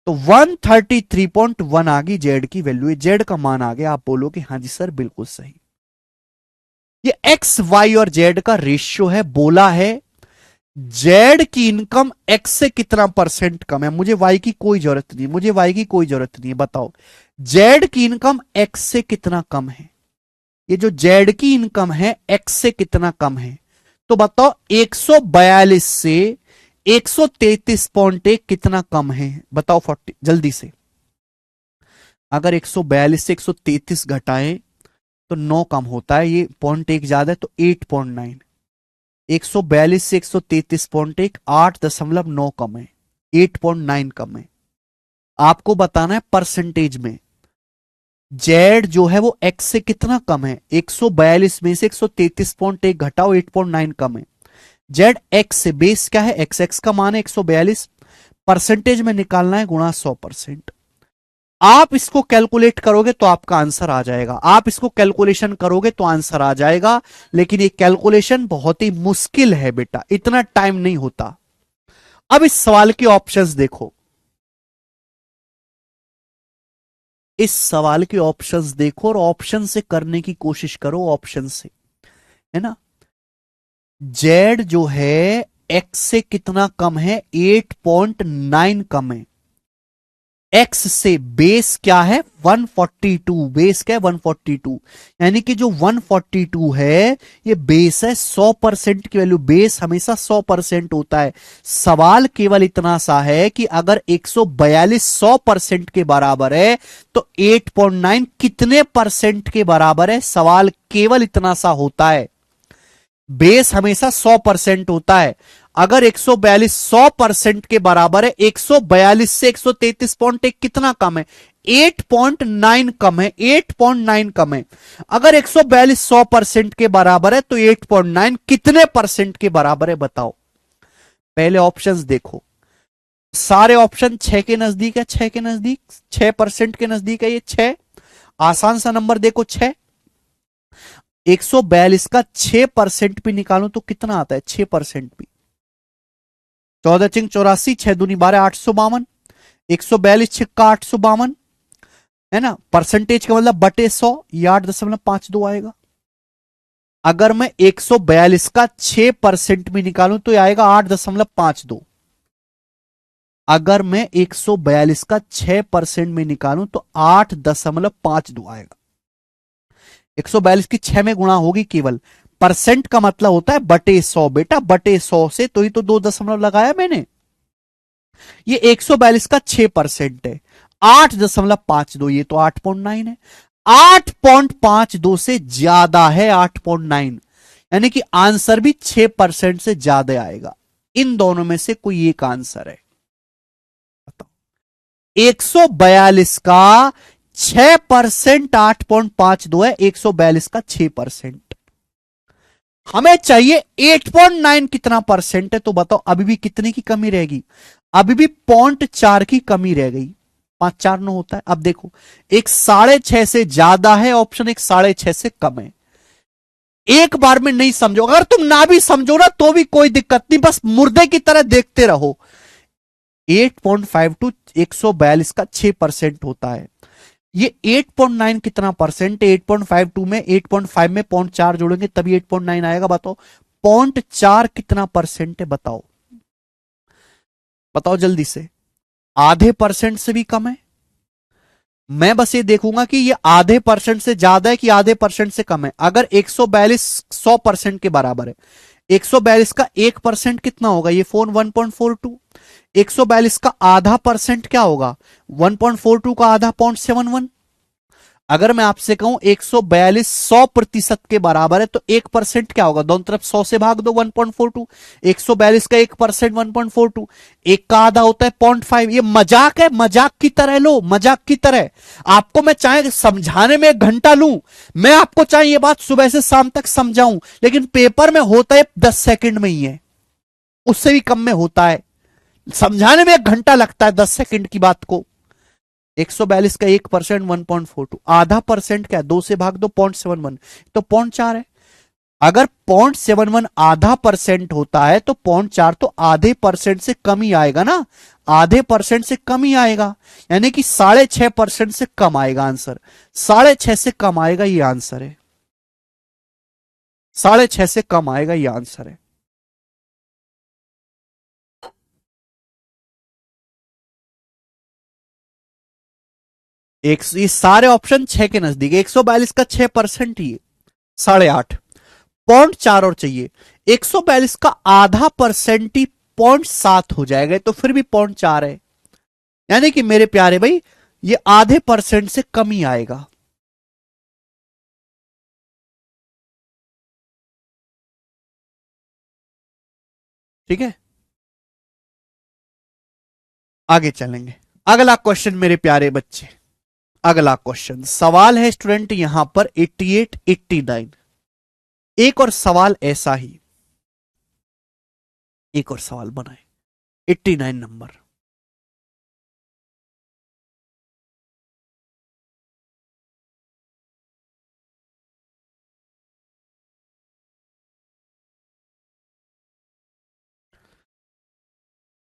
तो 133.1 आ गई जेड की वैल्यू, जेड का मान आ गया। आप बोलोगे हाँ जी सर बिल्कुल सही। ये एक्स वाई और जेड का रेशियो है, बोला है जेड की इनकम एक्स से कितना परसेंट कम है। मुझे वाई की कोई जरूरत नहीं, मुझे वाई की कोई जरूरत नहीं है। बताओ जेड की इनकम एक्स से कितना कम है, ये जो जेड की इनकम है एक्स से कितना कम है। तो बताओ 142 से 133.1 कितना कम है, बताओ 40 जल्दी से। अगर 142 से 133 घटाएं तो 9 कम होता है, ये 0.1 ज्यादा है तो 8.9। 142 से 133.1, 8.9 कम है, 8.9 कम है। आपको बताना है परसेंटेज में जेड जो है वो एक्स से कितना कम है। 142 में से 133.1 घटाओ, 8.9 कम है। जेड एक्स से, बेस क्या है एक्स, एक्स का मान है 142, परसेंटेज में निकालना है गुणा 100%। आप इसको कैलकुलेट करोगे तो आपका आंसर आ जाएगा, आप इसको कैलकुलेशन करोगे तो आंसर आ जाएगा, लेकिन ये कैलकुलेशन बहुत ही मुश्किल है बेटा, इतना टाइम नहीं होता। अब इस सवाल के ऑप्शंस देखो, इस सवाल के ऑप्शंस देखो और ऑप्शन से करने की कोशिश करो, ऑप्शन से, है ना। जेड जो है एक्स से कितना कम है, 8.9 कम है एक्स से। बेस क्या है 142, बेस क्या है 142, यानी कि जो 142 है ये बेस है, 100% की वैल्यू, बेस हमेशा 100% होता है। सवाल केवल इतना सा है कि अगर 142 100% के बराबर है तो 8.9 कितने परसेंट के बराबर है, सवाल केवल इतना सा होता है। बेस हमेशा 100% होता है। अगर 142 100% के बराबर है, 142 से 133.1 कितना कम है, 8.9 कम है, 8.9 कम है। अगर 142 100% के बराबर है तो 8.9 कितने परसेंट के बराबर है बताओ। पहले ऑप्शंस देखो, सारे ऑप्शन 6 के नजदीक है, 6 के नजदीक, 6% के नजदीक है, ये 6 आसान सा नंबर देखो 6। 142 का 6% भी निकालो तो कितना आता है, 6% भी, 14 चिंग 84, 6 दूनी 12, 852, 142 छिक्का 852, है ना। परसेंटेज का मतलब बटे 100, ये 8.52 आएगा। अगर मैं 142 का 6% भी निकालूं तो ये आएगा 8.52। अगर मैं 142 का 6% में निकालूं तो 8.52 आएगा। 142 की 6 में गुणा होगी केवल, परसेंट का मतलब होता है बटे 100 बेटा, बटे 100 से, तो ही तो 2 दशमलव लगाया मैंने। ये 142 का 6% है, 8.52, ये तो 8.9 है, 8.52 से ज्यादा है 8.9, यानी कि आंसर भी 6% से ज्यादा आएगा। इन दोनों में से कोई एक आंसर है, बताओ। 142 का 6% 8.52 है, 142 का 6%। हमें चाहिए 8.9 कितना परसेंट है, तो बताओ अभी भी कितने की कमी रहेगी, अभी भी 0.4 की कमी रह गई। 5 4 9 होता है। अब देखो, एक 6.5 से ज्यादा है ऑप्शन, एक 6.5 से कम है। एक बार में नहीं समझो, अगर तुम ना भी समझो ना तो भी कोई दिक्कत नहीं, बस मुर्दे की तरह देखते रहो। 8.52 142 का 6% होता है, ये 8.9 कितना परसेंट है, 8.52 में 8.5 में 0.4 जोड़ेंगे तभी 8.9 आएगा, बताओ 0.4 कितना परसेंट है, बताओ बताओ जल्दी से। आधे परसेंट से भी कम है। मैं बस ये देखूंगा कि ये आधे परसेंट से ज्यादा है कि आधे परसेंट से कम है। अगर 142 100% के बराबर है, 142 का 1% कितना होगा, ये फोन 1.42, 142 का आधा परसेंट क्या होगा, 1.42 का आधा 0.71। अगर मैं आपसे कहूं 142 100% के बराबर है तो 1% क्या होगा, दोनों तरफ 100 से भाग दो, 1.42। 142 का 1% 1.42, एक का आधा होता है 0.5। ये मजाक है, मजाक की तरह लो, मजाक की तरह। आपको मैं चाहे समझाने में 1 घंटा लूं, मैं आपको चाहे ये बात सुबह से शाम तक समझाऊं, लेकिन पेपर में होता है 10 सेकंड में ही है, उससे भी कम में होता है। समझाने में 1 घंटा लगता है 10 सेकंड की बात को। 142 का 1% 1.42, आधा परसेंट क्या, 2 से भाग दो 0.71, तो 0.4 है। अगर 0.71 आधा परसेंट होता है तो 0.4 तो आधे परसेंट से कम ही आएगा ना, आधे परसेंट से कम ही आएगा, यानी कि 6.5% से कम आएगा आंसर, 6.5 से कम आएगा, ये आंसर है, 6.5 से कम आएगा, ये आंसर है। एक ये सारे ऑप्शन 6 के नजदीक, 142 का 6% ही है, 8.5, 0.4 और चाहिए। 142 का आधा परसेंट ही 0.7 हो जाएगा, तो फिर भी 0.4 है, यानी कि मेरे प्यारे भाई ये आधे परसेंट से कम ही आएगा। ठीक है, आगे चलेंगे। अगला क्वेश्चन मेरे प्यारे बच्चे, अगला क्वेश्चन सवाल है स्टूडेंट यहां पर 88 89। एक और सवाल ऐसा ही, एक और सवाल बनाए, 89 नंबर।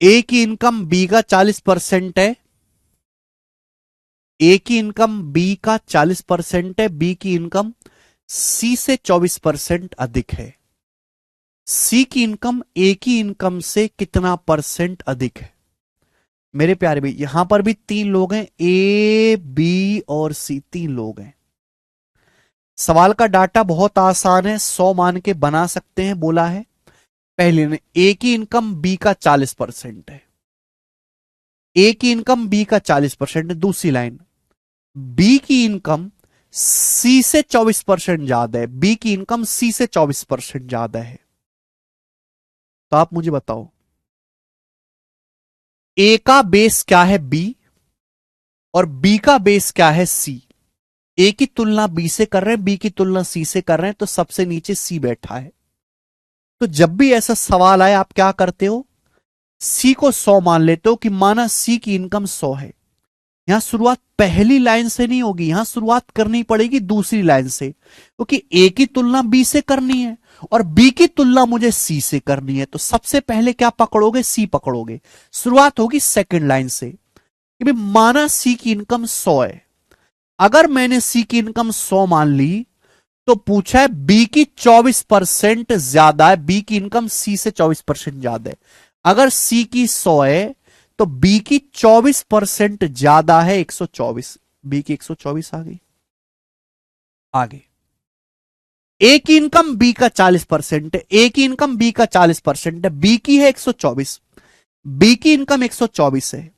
ए की इनकम बी का 40% है। ए की इनकम बी का 40% है, बी की इनकम सी से 24% अधिक है। सी की इनकम ए की इनकम से कितना परसेंट अधिक है? मेरे प्यारे भाई, यहां पर भी तीन लोग हैं, ए बी और सी, तीन लोग हैं। सवाल का डाटा बहुत आसान है, 100 मान के बना सकते हैं, बोला है पहले ने। ए की इनकम बी का 40% है, ए की इनकम बी का 40% है। दूसरी लाइन, बी की इनकम सी से 24% ज्यादा है, बी की इनकम सी से 24% ज्यादा है। तो आप मुझे बताओ, ए का बेस क्या है बी, और बी का बेस क्या है सी। ए की तुलना बी से कर रहे हैं, बी की तुलना सी से कर रहे हैं, तो सबसे नीचे सी बैठा है। तो जब भी ऐसा सवाल आए, आप क्या करते हो, सी को 100 मान लेते हो कि माना सी की इनकम 100 है। यहां शुरुआत पहली लाइन से नहीं होगी, यहां शुरुआत करनी पड़ेगी दूसरी लाइन से, क्योंकि ए की तुलना बी से करनी है और बी की तुलना मुझे सी से करनी है। तो सबसे पहले क्या पकड़ोगे, सी पकड़ोगे। शुरुआत होगी सेकंड लाइन से कि भाई माना सी की इनकम 100 है। अगर मैंने सी की इनकम 100 मान ली, तो पूछा है बी की 24% ज्यादा है, बी की इनकम सी से 24% ज्यादा है। अगर सी की 100 है तो बी की 24% ज्यादा है, 124। बी की 124 आ गई। आगे, ए की इनकम बी का 40% है, ए की इनकम बी का 40% है, बी की है 124। बी की इनकम 124 है,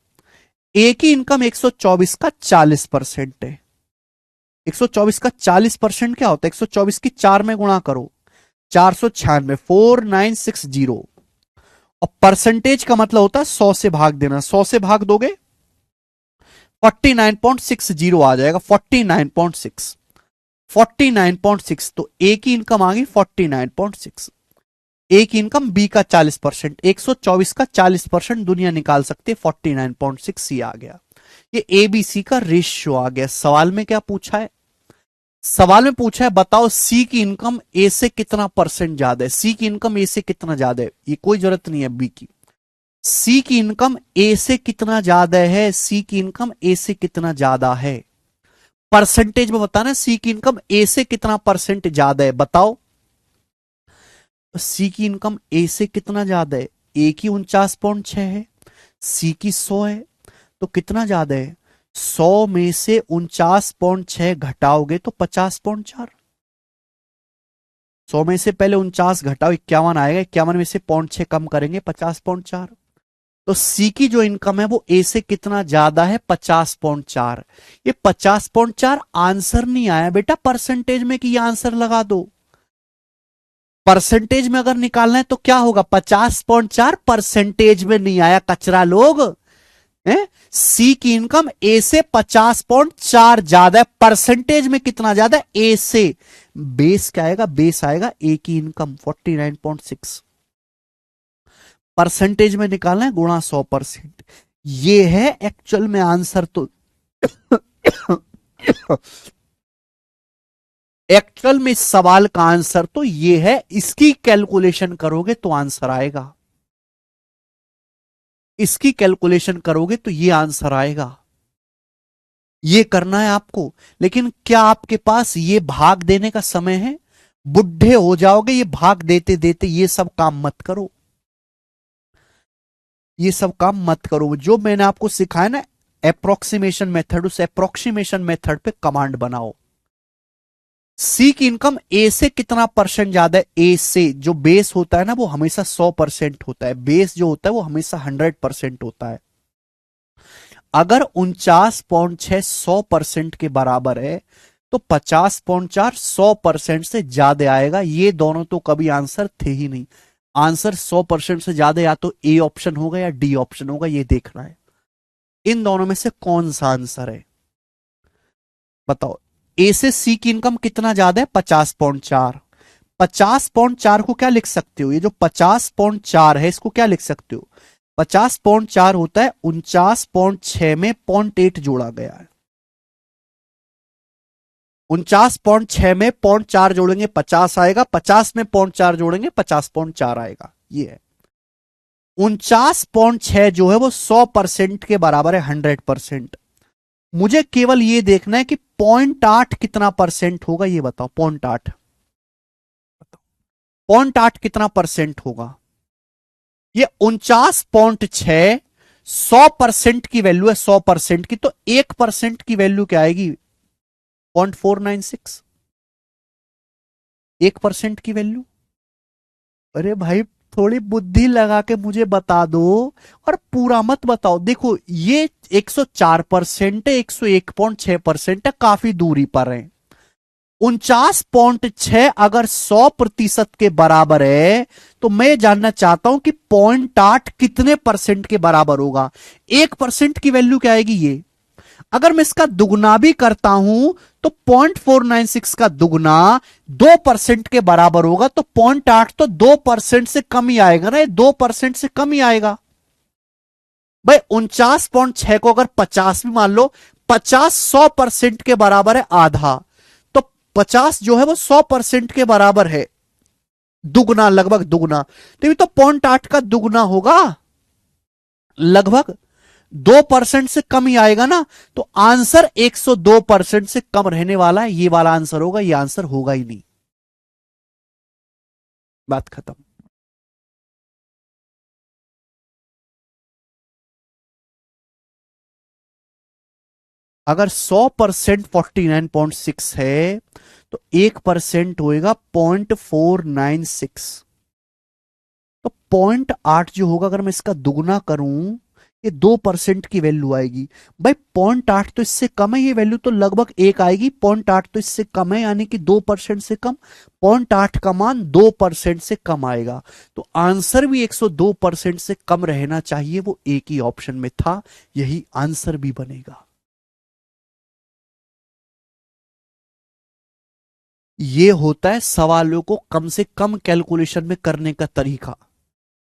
ए की इनकम 124 का 40% है। 124 का 40% क्या होता है, 124 की 4 में गुणा करो, 496, 4960। और परसेंटेज का मतलब होता है 100 से भाग देना, 100 से भाग दोगे 49.60 आ जाएगा, 49.6, 49.6। तो ए की इनकम आ गई 49.6। ए की इनकम बी का 40%, 124 का 40% दुनिया निकाल सकती है, 49.6 ये आ गया। ये ए बी सी का रेशियो आ गया। सवाल में क्या पूछा है, सवाल में पूछा है बताओ सी की इनकम ए से कितना परसेंट ज्यादा है। सी की इनकम ए से कितना ज्यादा है, ये कोई जरूरत नहीं है बी की। सी की इनकम ए से कितना ज्यादा है, सी की इनकम ए से कितना ज्यादा है, परसेंटेज में बताना। सी की इनकम ए से कितना परसेंट ज्यादा है बताओ। सी की इनकम ए से कितना ज्यादा है, ए की 49.6 है, सी की 100 है, तो कितना ज्यादा है, 100 में से 49.6 घटाओगे तो 50.4। 100 में से पहले 49 घटाओ 51 आएगा, 51 में से 0.6 कम करेंगे 50.4। तो सी की जो इनकम है वो ए से कितना ज्यादा है, 50.4। ये 50.4 आंसर नहीं आया बेटा परसेंटेज में कि ये आंसर लगा दो। परसेंटेज में अगर निकालना है तो क्या होगा, 50.4 परसेंटेज में नहीं आया कचरा लोग है। सी की इनकम ए से 50.4 ज्यादा है, परसेंटेज में कितना ज्यादा है, ए से। बेस क्या आएगा, बेस आएगा ए की इनकम 49.6। परसेंटेज में निकालना है गुणा 100%। ये है एक्चुअल में आंसर। तो एक्चुअल में इस सवाल का आंसर तो ये है, इसकी कैलकुलेशन करोगे तो आंसर आएगा, इसकी कैलकुलेशन करोगे तो ये आंसर आएगा। ये करना है आपको। लेकिन क्या आपके पास ये भाग देने का समय है, बुढ़े हो जाओगे ये भाग देते देते। ये सब काम मत करो, ये सब काम मत करो। जो मैंने आपको सिखाया ना अप्रोक्सीमेशन मेथड, उस अप्रोक्सीमेशन मेथड पे कमांड बनाओ। सी की इनकम ए से कितना परसेंट ज्यादा है, ए से। जो बेस होता है ना वो हमेशा 100% होता है, बेस जो होता है वो हमेशा 100% होता है। अगर 49.6 100% के बराबर है तो 50.4 100% से ज्यादा आएगा। ये दोनों तो कभी आंसर थे ही नहीं। आंसर 100% से ज्यादा या तो ए ऑप्शन होगा या डी ऑप्शन होगा, ये देखना है इन दोनों में से कौन सा आंसर है। बताओ, ए से सी की इनकम कितना ज्यादा है, 50.4। 50.4 को क्या लिख सकते हो, ये जो 50.4 है इसको क्या लिख सकते हो, 50.4 होता है 49.6 में 0.8 जोड़ा गया है। 49.6 में 0.4 जोड़ेंगे 50 आएगा, 50 में 0.4 जोड़ेंगे 50.4 आएगा, ये है। 49.6 जो है वो 100% के बराबर है, 100%। मुझे केवल ये देखना है कि 0.8 कितना परसेंट होगा, ये बताओ। 0.8, 0.8 कितना परसेंट होगा। ये 49.6 100% की वैल्यू है, 100% की, तो 1% की वैल्यू क्या आएगी, 0.496। 1% की वैल्यू, अरे भाई थोड़ी बुद्धि लगा के मुझे बता दो, और पूरा मत बताओ। देखो ये 104% है, 101.6% है, काफी दूरी पर है। 49.6 अगर 100% के बराबर है, तो मैं जानना चाहता हूं कि 0.8 कितने परसेंट के बराबर होगा। 1% की वैल्यू क्या आएगी ये। अगर मैं इसका दुगना भी करता हूं तो 0.496 का दुगना 2% के बराबर होगा, तो 0.8 तो 2% से कम ही आएगा ना, 2% से कम ही आएगा भाई। 49.6 को अगर 50 भी मान लो, 50 100% के बराबर है, आधा, तो 50 जो है वो 100% के बराबर है, दुगना, लगभग दुगना, तो ये तो 0.8 का दुगना होगा, लगभग 2% से कम ही आएगा ना। तो आंसर 102% से कम रहने वाला है, ये वाला आंसर होगा, ये आंसर होगा ही नहीं। बात खत्म। अगर 100% 49.6 है, तो 1% होएगा 0.496, तो 0.8 जो होगा, अगर मैं इसका दुगना करूं, ये 2% की वैल्यू आएगी भाई। 0.8 तो इससे कम है, ये वैल्यू तो लगभग एक आएगी। 0.8 तो इससे कम है, यानी कि 2% से कम। 0.8 का मान 2% से कम आएगा, तो आंसर भी 102% से कम रहना चाहिए, वो एक ही ऑप्शन में था, यही आंसर भी बनेगा। ये होता है सवालों को कम से कम कैलकुलेशन में करने का तरीका,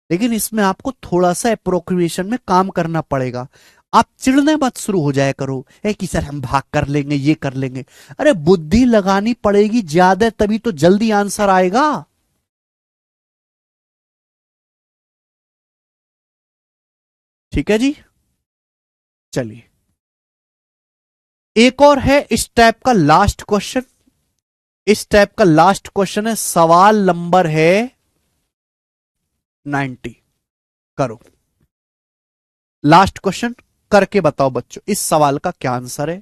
लेकिन इसमें आपको थोड़ा सा अप्रोक्रिएशन में काम करना पड़ेगा। आप चिढ़ने मत शुरू हो जाया करो, ए कि सर हम भाग कर लेंगे, ये कर लेंगे। अरे बुद्धि लगानी पड़ेगी ज्यादा, तभी तो जल्दी आंसर आएगा। ठीक है जी, चलिए एक और है इस टाइप का लास्ट क्वेश्चन। इस टाइप का लास्ट क्वेश्चन है, सवाल नंबर है 90। करो लास्ट क्वेश्चन, करके बताओ बच्चों इस सवाल का क्या आंसर है।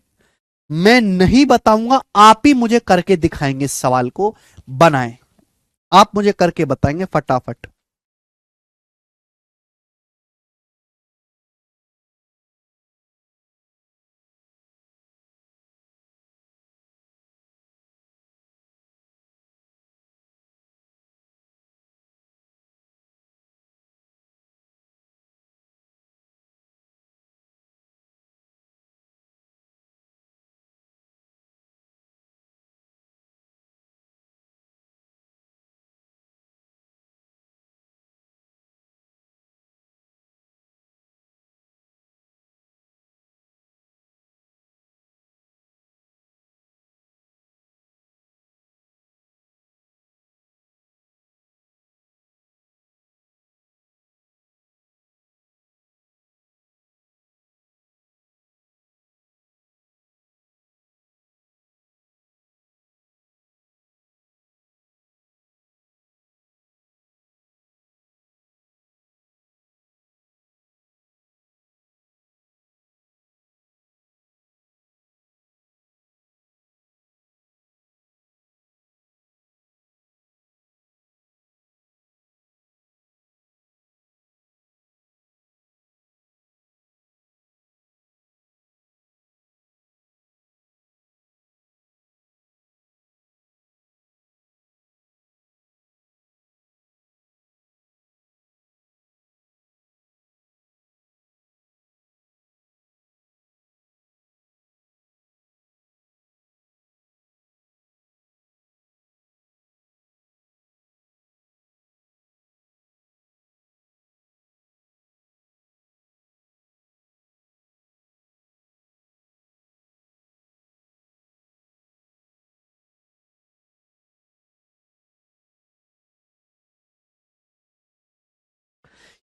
मैं नहीं बताऊंगा, आप ही मुझे करके दिखाएंगे इस सवाल को। बनाएं, आप मुझे करके बताएंगे फटाफट।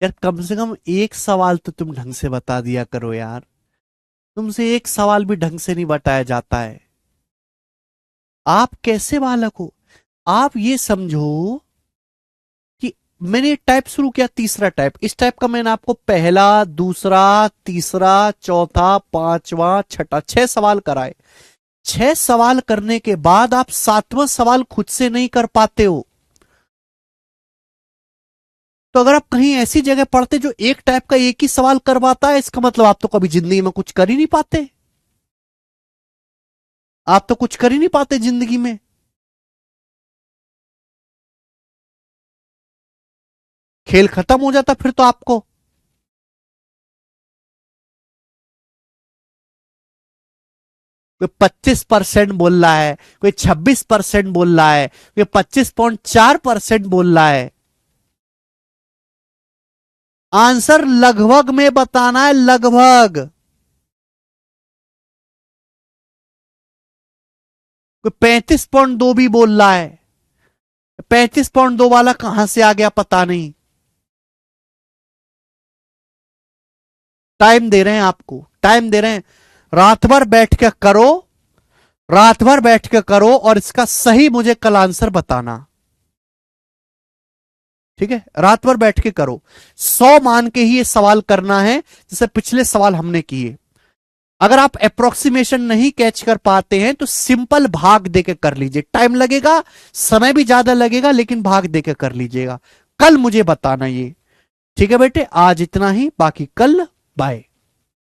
यार कम से कम एक सवाल तो तुम ढंग से बता दिया करो यार। तुमसे एक सवाल भी ढंग से नहीं बताया जाता है। आप कैसे बालक हो? आप ये समझो कि मैंने टाइप शुरू किया, तीसरा टाइप, इस टाइप का मैंने आपको पहला, दूसरा, तीसरा, चौथा, पांचवा, छठा, 6 सवाल कराए। 6 सवाल करने के बाद आप 7वां सवाल खुद से नहीं कर पाते हो। तो अगर आप कहीं ऐसी जगह पढ़ते जो एक टाइप का एक ही सवाल करवाता है, इसका मतलब आप तो कभी जिंदगी में कुछ कर ही नहीं पाते। आप तो कुछ कर ही नहीं पाते जिंदगी में। खेल खत्म हो जाता फिर तो आपको। कोई 25% बोल रहा है, कोई 26% बोल रहा है, कोई 25.4% बोल रहा है। आंसर लगभग में बताना है, लगभग। कोई 35.2 भी बोल रहा है। 35.2 वाला कहां से आ गया पता नहीं। टाइम दे रहे हैं आपको, टाइम दे रहे हैं। रात भर बैठ के करो, रात भर बैठ के करो और इसका सही मुझे कल आंसर बताना। ठीक है, रात भर बैठ के करो। 100 मान के ही ये सवाल करना है जैसे पिछले सवाल हमने किए। अगर आप अप्रोक्सीमेशन नहीं कैच कर पाते हैं तो सिंपल भाग देके कर लीजिए। टाइम लगेगा, समय भी ज्यादा लगेगा, लेकिन भाग देके कर लीजिएगा। कल मुझे बताना ये। ठीक है बेटे, आज इतना ही, बाकी कल। बाय।